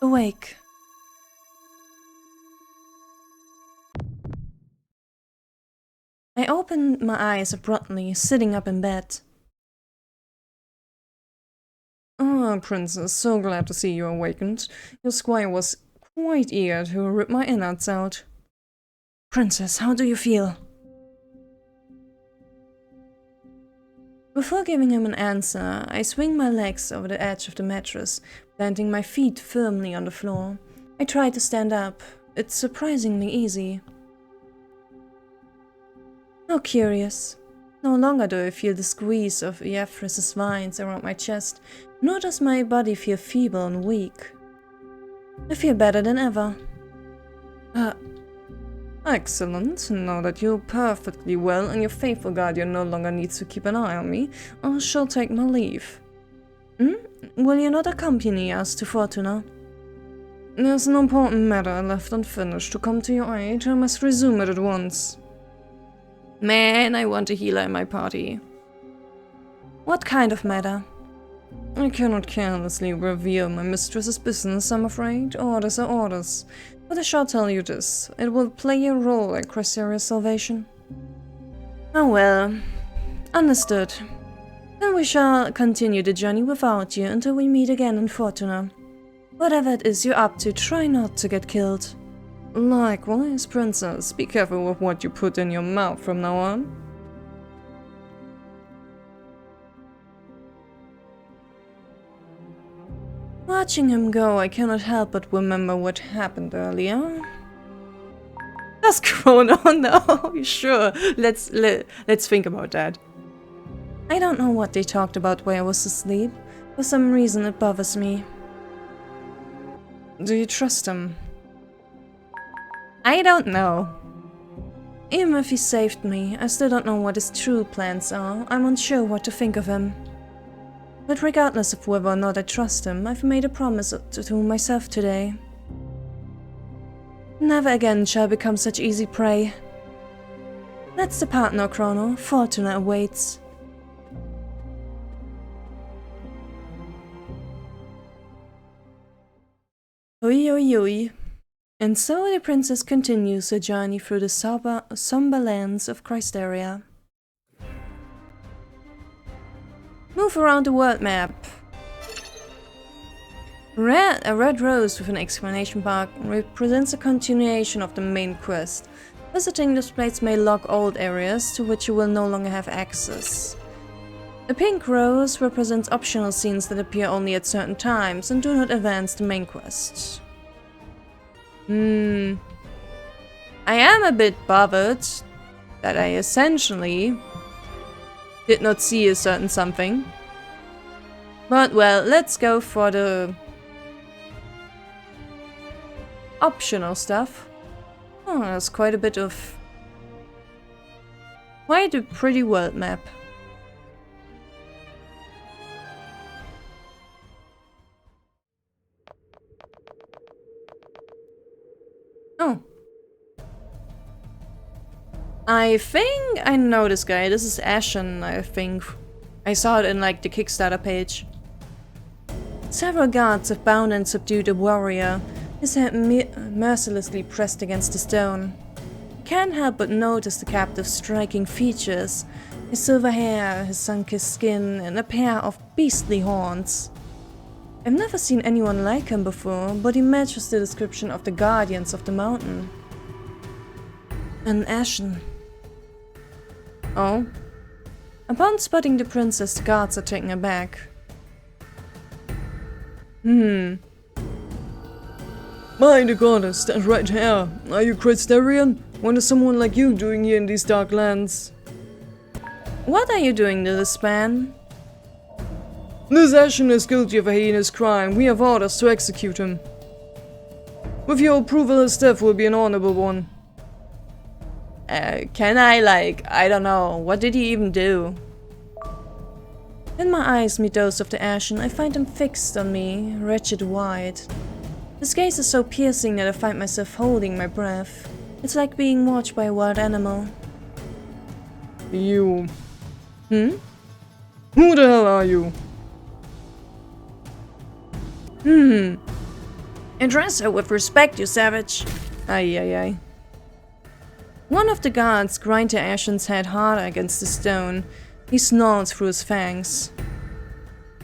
awake. I opened my eyes abruptly, sitting up in bed. Ah, Princess, so glad to see you awakened. Your squire was quite eager to rip my innards out. Princess, how do you feel? Before giving him an answer, I swing my legs over the edge of the mattress, planting my feet firmly on the floor. I try to stand up. It's surprisingly easy. How curious. No longer do I feel the squeeze of Earthris's vines around my chest, nor does my body feel feeble and weak. I feel better than ever. Excellent. Now that you're perfectly well and your faithful guardian no longer needs to keep an eye on me, I shall take my leave. Will you not accompany us to Fortuna? There's an important matter left unfinished to come to your aid. I must resume it at once. Man, I want a healer in my party. What kind of matter? I cannot carelessly reveal my mistress's business, I'm afraid. Orders are orders. But I shall tell you this. It will play a role in Cresseria's salvation. Oh well. Understood. Then we shall continue the journey without you until we meet again in Fortuna. Whatever it is you're up to, try not to get killed. Likewise, Princess. Be careful with what you put in your mouth from now on. Watching him go, I cannot help but remember what happened earlier. Does Chrono know? Sure, let's think about that. I don't know what they talked about while I was asleep. For some reason it bothers me. Do you trust him? I don't know. Even if he saved me, I still don't know what his true plans are. I'm unsure what to think of him. But regardless of whether or not I trust him, I've made a promise to myself today. Never again shall I become such easy prey. Let's depart now, Chrono. Fortuna awaits. Oi, oi, oi. And so the princess continues her journey through the somber lands of Cresteria. Move around the world map. A red rose with an exclamation mark represents a continuation of the main quest. Visiting this place may lock old areas to which you will no longer have access. The pink rose represents optional scenes that appear only at certain times and do not advance the main quest. I am a bit bothered that I essentially did not see a certain something. But well, let's go for the optional stuff. Oh, there's quite a bit of... quite a pretty world map. Oh. I think I know this guy. This is Ashen, I think. I saw it in like the Kickstarter page. Several guards have bound and subdued a warrior, his head mercilessly pressed against the stone. I can't help but notice the captive's striking features, his silver hair, his sun-kissed skin, and a pair of beastly horns. I've never seen anyone like him before, but he matches the description of the guardians of the mountain. An Ashen. Oh? Upon spotting the princess, the guards are taken aback. My the goddess, that red hair. Are you Christerian? What is someone like you doing here in these dark lands? What are you doing to this man? This Ashen is guilty of a heinous crime. We have orders to execute him. With your approval, his death will be an honorable one. Can I, like, I don't know, what did he even do? When my eyes meet those of the Ashen, I find them fixed on me, wretched wide. His gaze is so piercing that I find myself holding my breath. It's like being watched by a wild animal. You... Hmm? Who the hell are you? Address her with respect, you savage. Aye, aye, aye. One of the guards grinds the Ashen's head harder against the stone. He snarls through his fangs.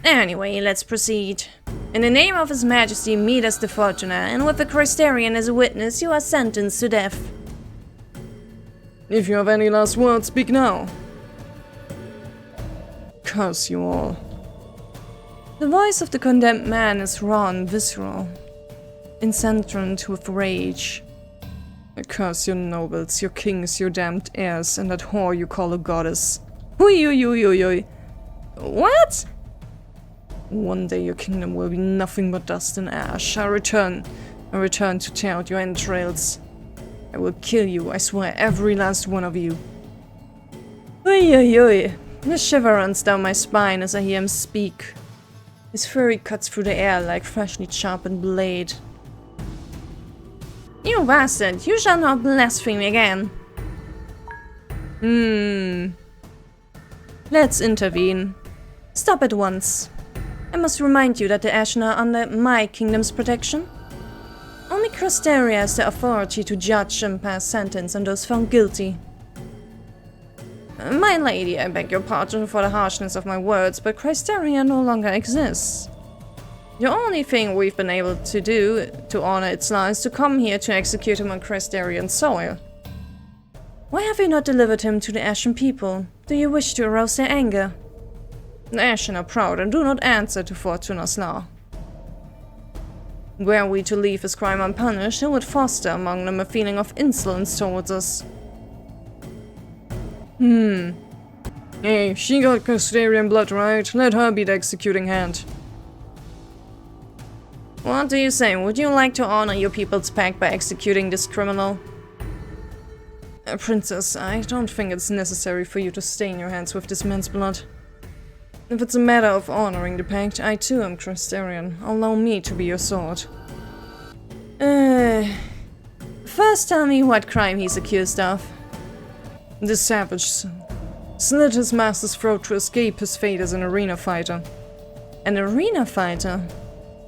Anyway, let's proceed. In the name of His Majesty, Midas the Fortuner, and with the Christerian as a witness, you are sentenced to death. If you have any last words, speak now. Curse you all. The voice of the condemned man is raw and visceral, incensed with rage. I curse your nobles, your kings, your damned heirs, and that whore you call a goddess. Hui. What? One day your kingdom will be nothing but dust and ash. I return to tear out your entrails. I will kill you, I swear, every last one of you. Hui. The shiver runs down my spine as I hear him speak. His fury cuts through the air like freshly sharpened blade. You bastard, you shall not blaspheme again. Let's intervene. Stop at once. I must remind you that the Ashen are under my kingdom's protection. Only Christeria has the authority to judge and pass sentence on those found guilty. My lady, I beg your pardon for the harshness of my words, but Christeria no longer exists. The only thing we've been able to do to honor its law is to come here to execute him on Christerian soil. Why have you not delivered him to the Ashen people? Do you wish to arouse their anger? The Ashen are proud and do not answer to Fortuna's law. Were we to leave his crime unpunished, it would foster among them a feeling of insolence towards us. Hey, she got Christerian blood, right? Let her be the executing hand. What do you say? Would you like to honor your people's pact by executing this criminal? Princess, I don't think it's necessary for you to stain your hands with this man's blood. If it's a matter of honoring the pact, I too am Christerian. Allow me to be your sword. First tell me what crime he's accused of. The savage slit his master's throat to escape his fate as an arena fighter. An arena fighter?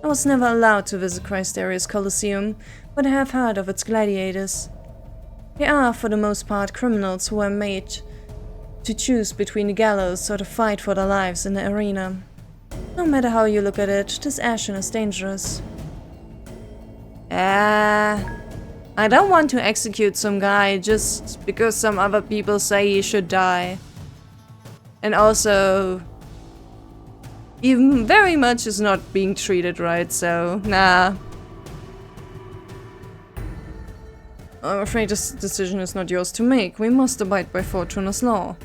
I was never allowed to visit Christeria's Colosseum, but I have heard of its gladiators. They are, for the most part, criminals who are made to choose between the gallows or to fight for their lives in the arena. No matter how you look at it, this Ashen is dangerous. I don't want to execute some guy just because some other people say he should die. And also, he very much is not being treated right, so nah. I'm afraid this decision is not yours to make. We must abide by Fortuna's law.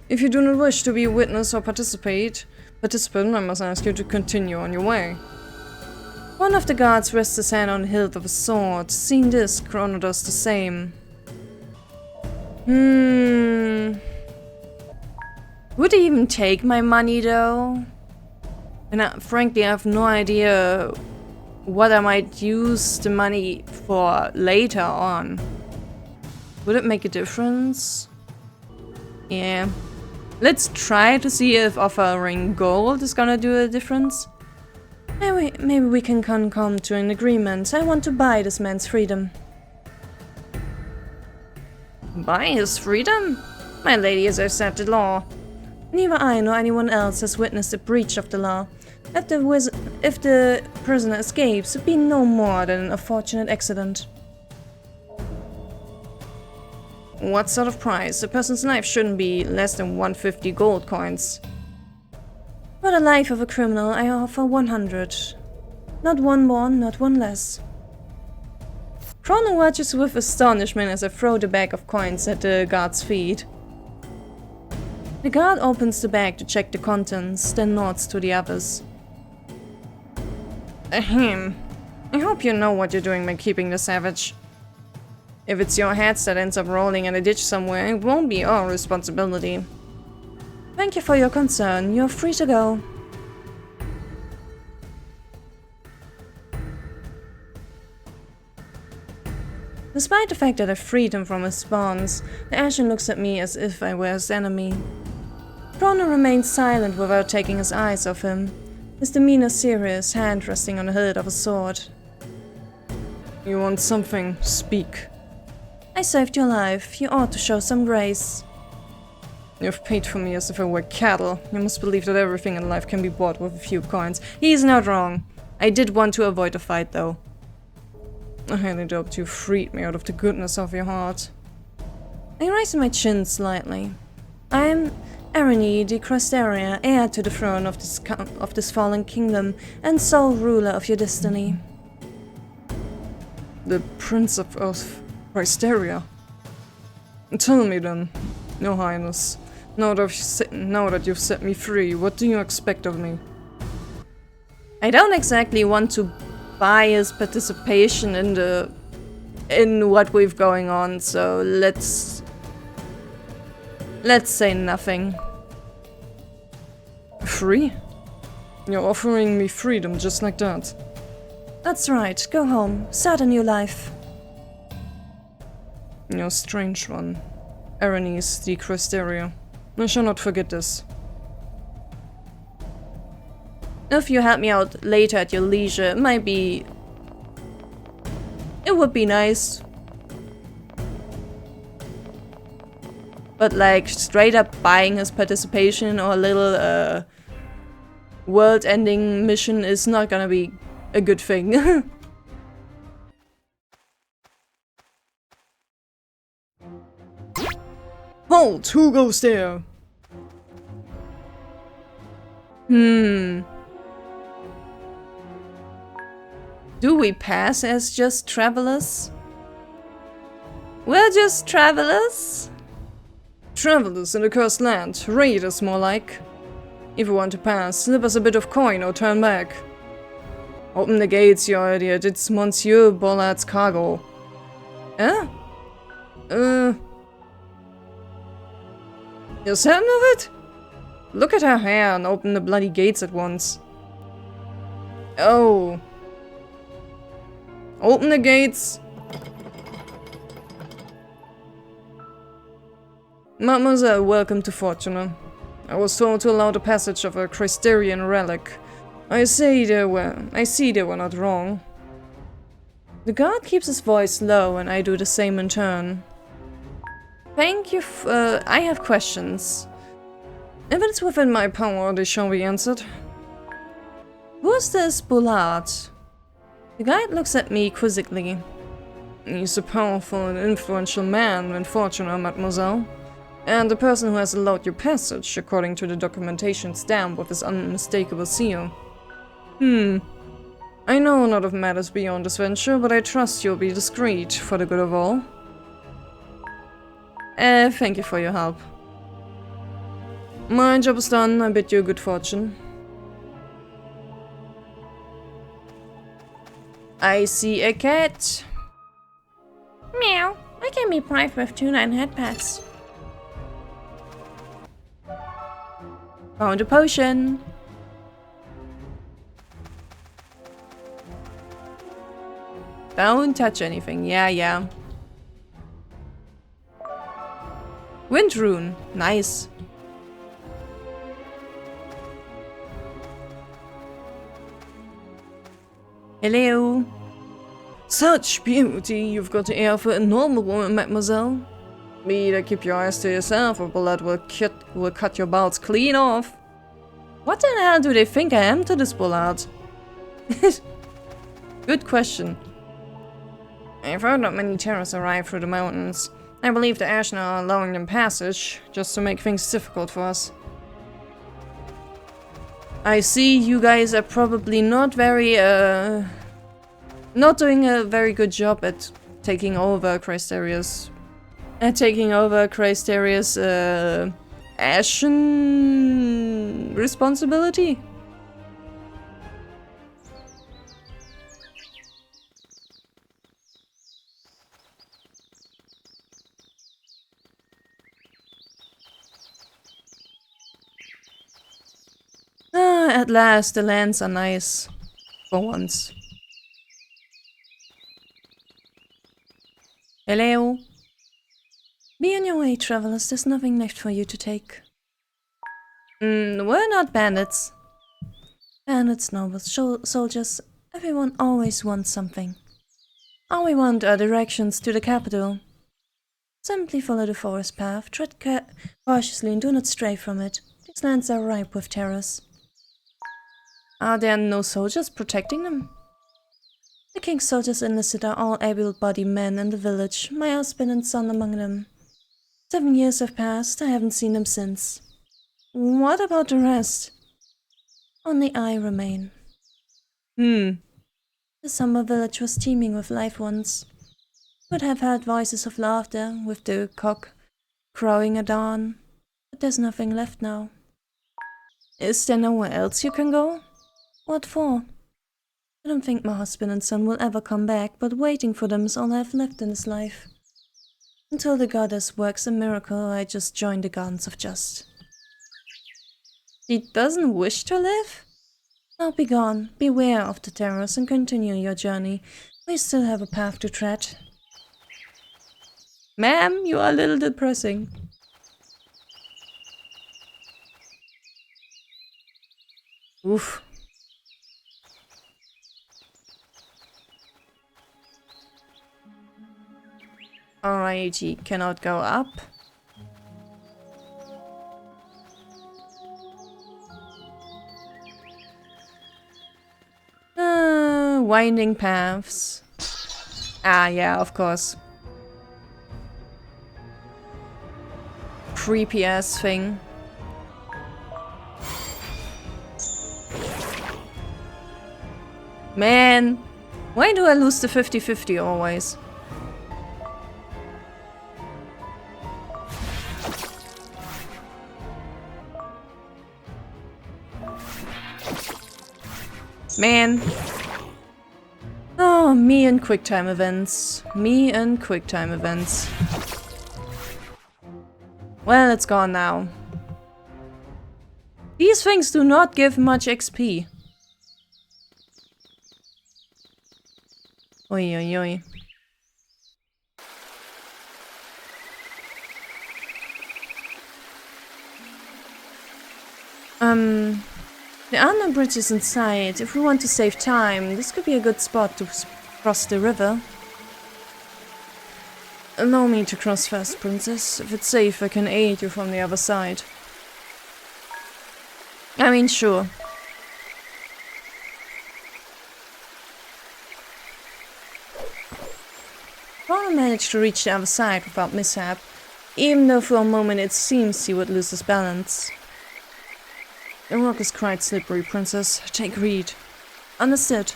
If you do not wish to be a witness or participant, I must ask you to continue on your way. One of the guards rests his hand on the hilt of his sword. Seeing this, Chrono does the same. Would he even take my money though? And frankly, I have no idea what I might use the money for later on. Would it make a difference? Yeah. Let's try to see if offering gold is gonna do a difference. Maybe we can come to an agreement. I want to buy this man's freedom. Buy his freedom? My lady has set the law. Neither I nor anyone else has witnessed a breach of the law. If the prisoner escapes, it would be no more than an unfortunate accident. What sort of price? A person's life shouldn't be less than 150 gold coins. For the life of a criminal, I offer 100. Not one more, not one less. Chrono watches with astonishment as I throw the bag of coins at the guard's feet. The guard opens the bag to check the contents, then nods to the others. Ahem. I hope you know what you're doing by keeping the savage. If it's your heads that ends up rolling in a ditch somewhere, it won't be our responsibility. Thank you for your concern. You're free to go. Despite the fact that I freed him from his bonds, the Ashen looks at me as if I were his enemy. Chrono remains silent without taking his eyes off him, his demeanor serious, hand resting on the hilt of a sword. You want something? Speak. I saved your life. You ought to show some grace. You've paid for me as if I were cattle. You must believe that everything in life can be bought with a few coins. He's not wrong. I did want to avoid a fight, though. I highly doubt you freed me out of the goodness of your heart. I raise my chin slightly. I am Aleluye de Crasteria, heir to the throne of this fallen kingdom, and sole ruler of your destiny. The Prince of Crasteria? Tell me then, Your Highness. Now that you've set me free, what do you expect of me? I don't exactly want to buy his participation in what we've going on, so let's say nothing. Free? You're offering me freedom just like that. That's right. Go home. Start a new life. You're a strange one. Aleluye de Crasteria. I shall not forget this. If you help me out later at your leisure, it would be nice. But like, straight up buying his participation or a little world-ending mission is not gonna be a good thing. Halt! Who goes there? Do we pass as just travelers? We're just travelers? Travelers in the cursed land. Raiders, more like. If you want to pass, slip us a bit of coin or turn back. Open the gates, you idiot. It's Monsieur Bollard's cargo. Eh? You're certain of it? Look at her hair and open the bloody gates at once. Oh. Open the gates. Mademoiselle, welcome to Fortuna. I was told to allow the passage of a Cristerian relic. I see they were not wrong. The guard keeps his voice low and I do the same in turn. Thank you I have questions. If it's within my power, they shall be answered. Who's this Bullard? The guide looks at me quizzically. He's a powerful and influential man and fortuner, mademoiselle. And the person who has allowed your passage, according to the documentation stamped with his unmistakable seal. I know not of matters beyond this venture, but I trust you'll be discreet for the good of all. Thank you for your help. My job is done, I bid you good fortune. I see a cat. Meow, I can be bribed with tuna and head pets. Found a potion. Don't touch anything, yeah. Wind rune, nice. Hello. Such beauty, you've got the air of a normal woman, mademoiselle. Either keep your eyes to yourself or blood will cut your bowels clean off. What the hell do they think I am to this Bullard? Good question. I've heard not many terrorists arrive through the mountains. I believe the Ashna are allowing them passage, just to make things difficult for us. I see you guys are probably not very, not doing a very good job at taking over Crysteria's Ashen responsibility. At last, the lands are nice. For once. Hello? Be on your way, travelers. There's nothing left for you to take. We're not bandits. Bandits, nobles, soldiers. Everyone always wants something. All we want are directions to the capital. Simply follow the forest path, tread cautiously and do not stray from it. These lands are ripe with terrors. Are there no soldiers protecting them? The king's soldiers enlisted are all able-bodied men in the village, my husband and son among them. 7 years have passed, I haven't seen them since. What about the rest? Only I remain. The summer village was teeming with life once. Would have heard voices of laughter, with the cock crowing at dawn. But there's nothing left now. Is there nowhere else you can go? What for? I don't think my husband and son will ever come back, but waiting for them is all I have left in this life. Until the goddess works a miracle, I just join the Gardens of Just. He doesn't wish to live? Now be gone, beware of the terrors and continue your journey. We still have a path to tread. Ma'am, you are a little depressing. Oof. Alrighty, cannot go up. Winding paths. Ah, yeah, of course. Creepy ass thing. Man, why do I lose the 50-50 always? Man. Oh, me and QuickTime events. Me and QuickTime events. Well, it's gone now. These things do not give much XP. Oi, oi, oi. There are no bridges in sight. If we want to save time, this could be a good spot to cross the river. Allow me to cross first, princess. If it's safe, I can aid you from the other side. I mean, sure. managed to reach the other side without mishap, even though for a moment it seems he would lose his balance. The rock is quite slippery, princess. Take heed. Understood.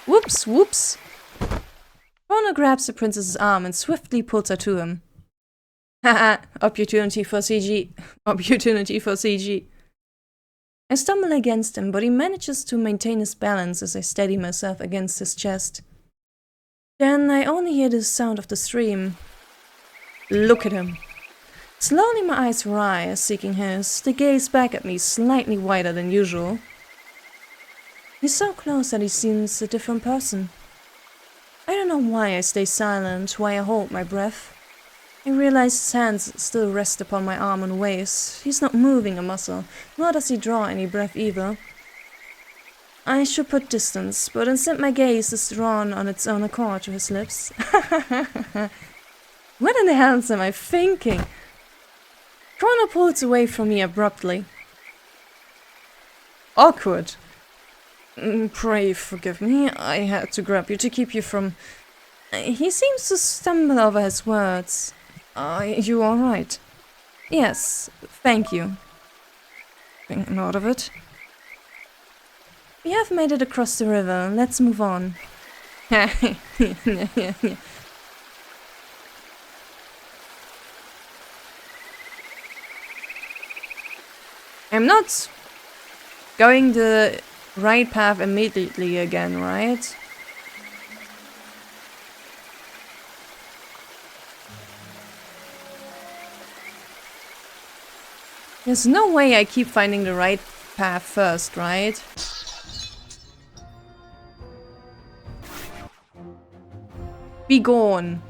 Whoops, whoops. Rona grabs the princess's arm and swiftly pulls her to him. Haha, opportunity for CG. Opportunity for CG. I stumble against him, but he manages to maintain his balance as I steady myself against his chest. Then I only hear the sound of the stream. Look at him. Slowly my eyes rise, seeking his. They gaze back at me, slightly wider than usual. He's so close that he seems a different person. I don't know why I stay silent, why I hold my breath. I realize his hands still rest upon my arm and waist. He's not moving a muscle, nor does he draw any breath either. I should put distance, but instead my gaze is drawn on its own accord to his lips. What in the hell am I thinking? Rona pulls away from me abruptly. Awkward. Pray forgive me, I had to grab you to keep you from... He seems to stumble over his words. Are you alright? Yes, thank you. Think not of it. We have made it across the river, let's move on. I'm not going the right path immediately again, right? There's no way I keep finding the right path first, right? Be gone.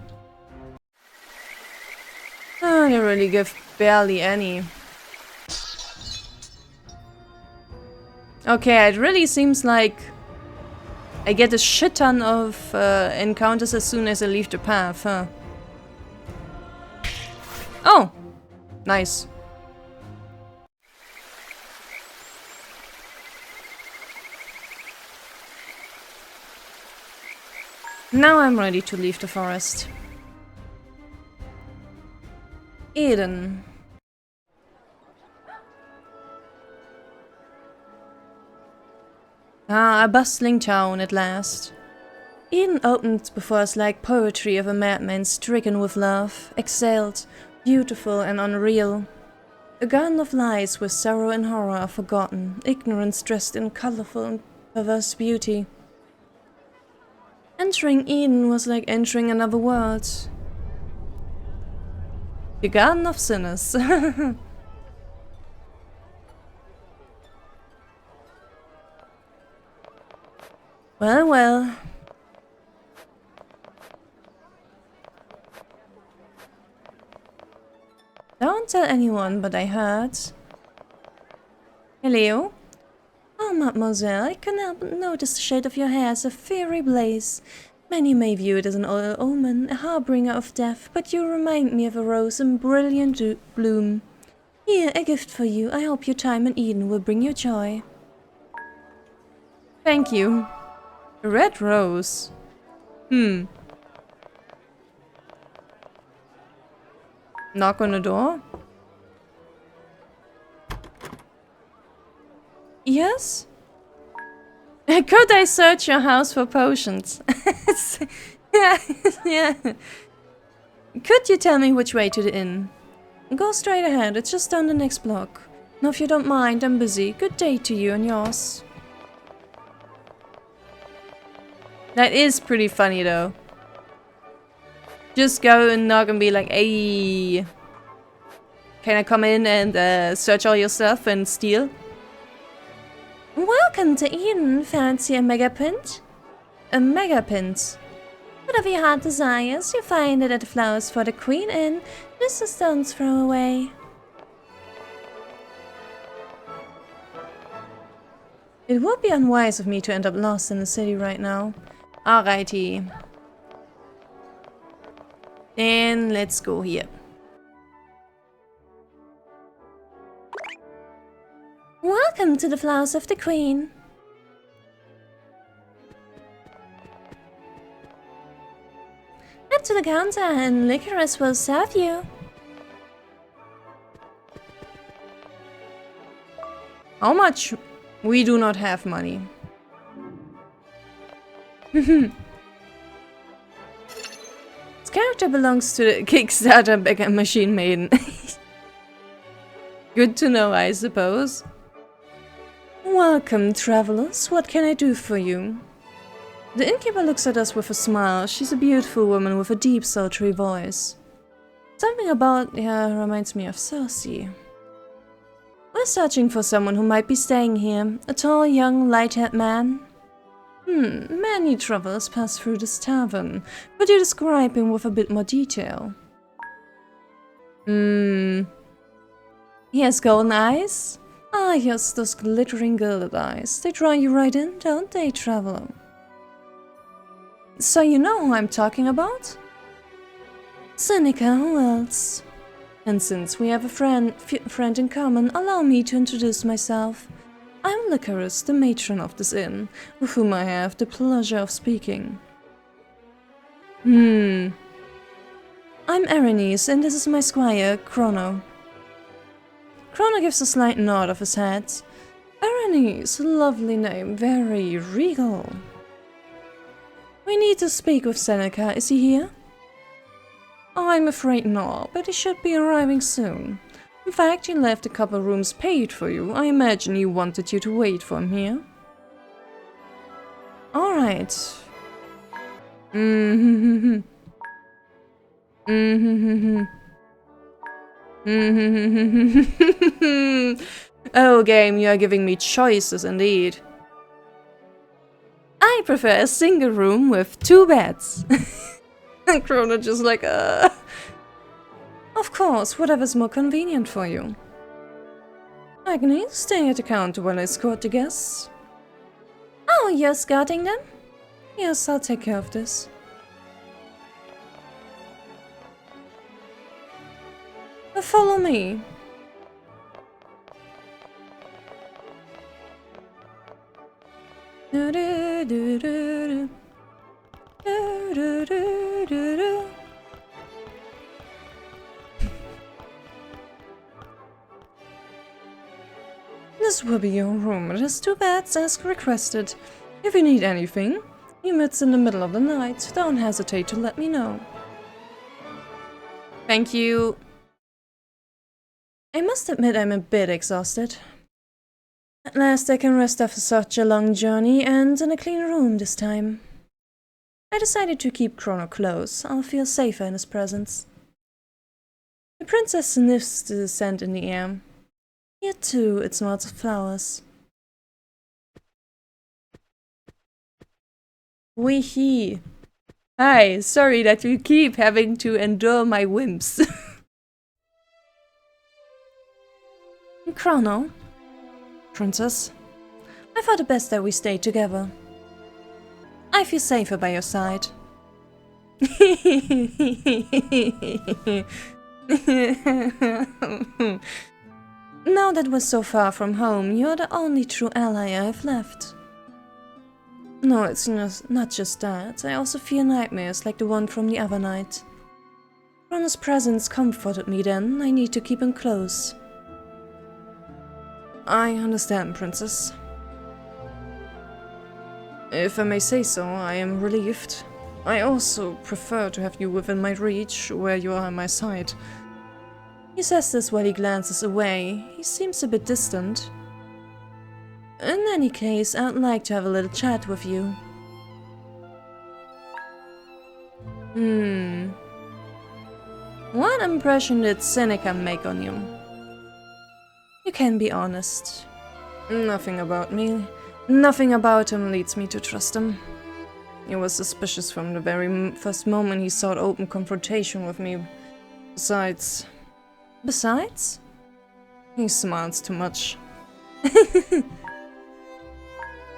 Oh, they really give barely any. Okay, it really seems like I get a shit ton of encounters as soon as I leave the path, huh? Oh! Nice. Now I'm ready to leave the forest. Eden. Ah, a bustling town at last. Eden opened before us like poetry of a madman stricken with love, exhaled, beautiful and unreal. A garden of lies where sorrow and horror are forgotten, ignorance dressed in colorful and perverse beauty. Entering Eden was like entering another world. The Garden of Sinners. Well, well. Don't tell anyone, but I heard. Hello? Oh, mademoiselle, I couldn't help but notice the shade of your hair as a fiery blaze. Many may view it as an omen, a harbinger of death, but you remind me of a rose in brilliant bloom. Here, a gift for you. I hope your time in Eden will bring you joy. Thank you. A red rose. Knock on the door? Yes? Could I search your house for potions? yeah. Could you tell me which way to the inn? Go straight ahead, it's just down the next block. Now if you don't mind, I'm busy. Good day to you and yours. That is pretty funny though. Just go and knock and be like, hey, can I come in and search all your stuff and steal? Welcome to Eden. Fancy a megapint? A megapint. Whatever your heart desires, you find it at the Flowers for the Queen Inn, just a stone's throw away. It would be unwise of me to end up lost in the city right now. Alrighty. Then let's go here. Welcome to the Flowers of the Queen. Head to the counter and Licorice will serve you. How much? We do not have money. This character belongs to the Kickstarter Beggar Machine Maiden. Good to know, I suppose. Welcome, travelers. What can I do for you? The innkeeper looks at us with a smile. She's a beautiful woman with a deep, sultry voice. Something about her reminds me of Cersei. We're searching for someone who might be staying here. A tall, young, light-haired man. Many travelers pass through this tavern. Could you describe him with a bit more detail? He has golden eyes? Ah, yes, those glittering gilded eyes. They draw you right in, don't they, traveler? So you know who I'm talking about? Seneca, who else? And since we have a friend in common, allow me to introduce myself. I'm Licorice, the matron of this inn, with whom I have the pleasure of speaking. I'm Erenice, and this is my squire, Chrono. Chrono gives a slight nod of his head. Erenice, lovely name, very regal. We need to speak with Seneca. Is he here? I'm afraid not, but he should be arriving soon. In fact, he left a couple rooms paid for you. I imagine he wanted you to wait for him here. Alright. Oh, game, you are giving me choices indeed. I prefer a single room with 2 beds. And Chrono just like, Of course, whatever's more convenient for you. Agnes, stay at the counter while I escort the guests. Oh, you're escorting them? Yes, I'll take care of this. Follow me. This will be your room. It has 2 beds as requested. If you need anything, even if it's in the middle of the night, don't hesitate to let me know. Thank you. I must admit I'm a bit exhausted. At last I can rest after such a long journey and in a clean room this time. I decided to keep Chrono close. I'll feel safer in his presence. The princess sniffs the scent in the air. Here too it smells of flowers. Wee-hee. Hi, sorry that you keep having to endure my whims. Chrono? Princess? I thought it best that we stay together. I feel safer by your side. Now that we're so far from home, you're the only true ally I've left. No, it's not just that. I also fear nightmares like the one from the other night. Chrono's presence comforted me then. I need to keep him close. I understand, Princess. If I may say so, I am relieved. I also prefer to have you within my reach, where you are at my side. He says this while he glances away. He seems a bit distant. In any case, I'd like to have a little chat with you. What impression did Seneca make on you? You can be honest. Nothing about me. Nothing about him leads me to trust him. He was suspicious from the very first moment he sought open confrontation with me. Besides? He smiles too much.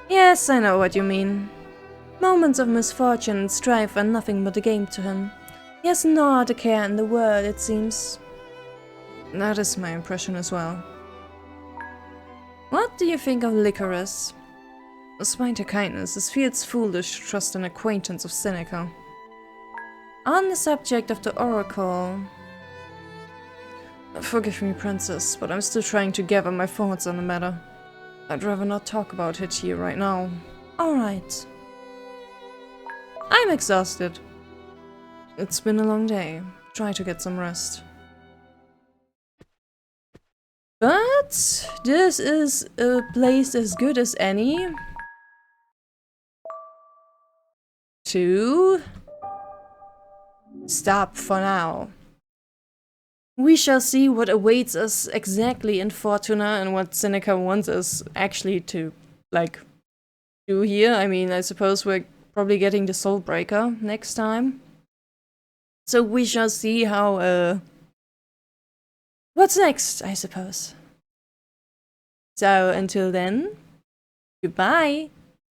Yes, I know what you mean. Moments of misfortune and strife are nothing but a game to him. He has no other care in the world, it seems. That is my impression as well. What do you think of Licorice? Despite her kindness, it feels foolish to trust an acquaintance of Seneca. On the subject of the Oracle... Forgive me, Princess, but I'm still trying to gather my thoughts on the matter. I'd rather not talk about it here right now. Alright. I'm exhausted. It's been a long day. Try to get some rest. But this is a place as good as any to stop for now. We shall see what awaits us exactly in Fortuna and what Seneca wants us actually to, like, do here. I mean, I suppose we're probably getting the Soul Breaker next time. So we shall see how, what's next, I suppose. So until then, goodbye!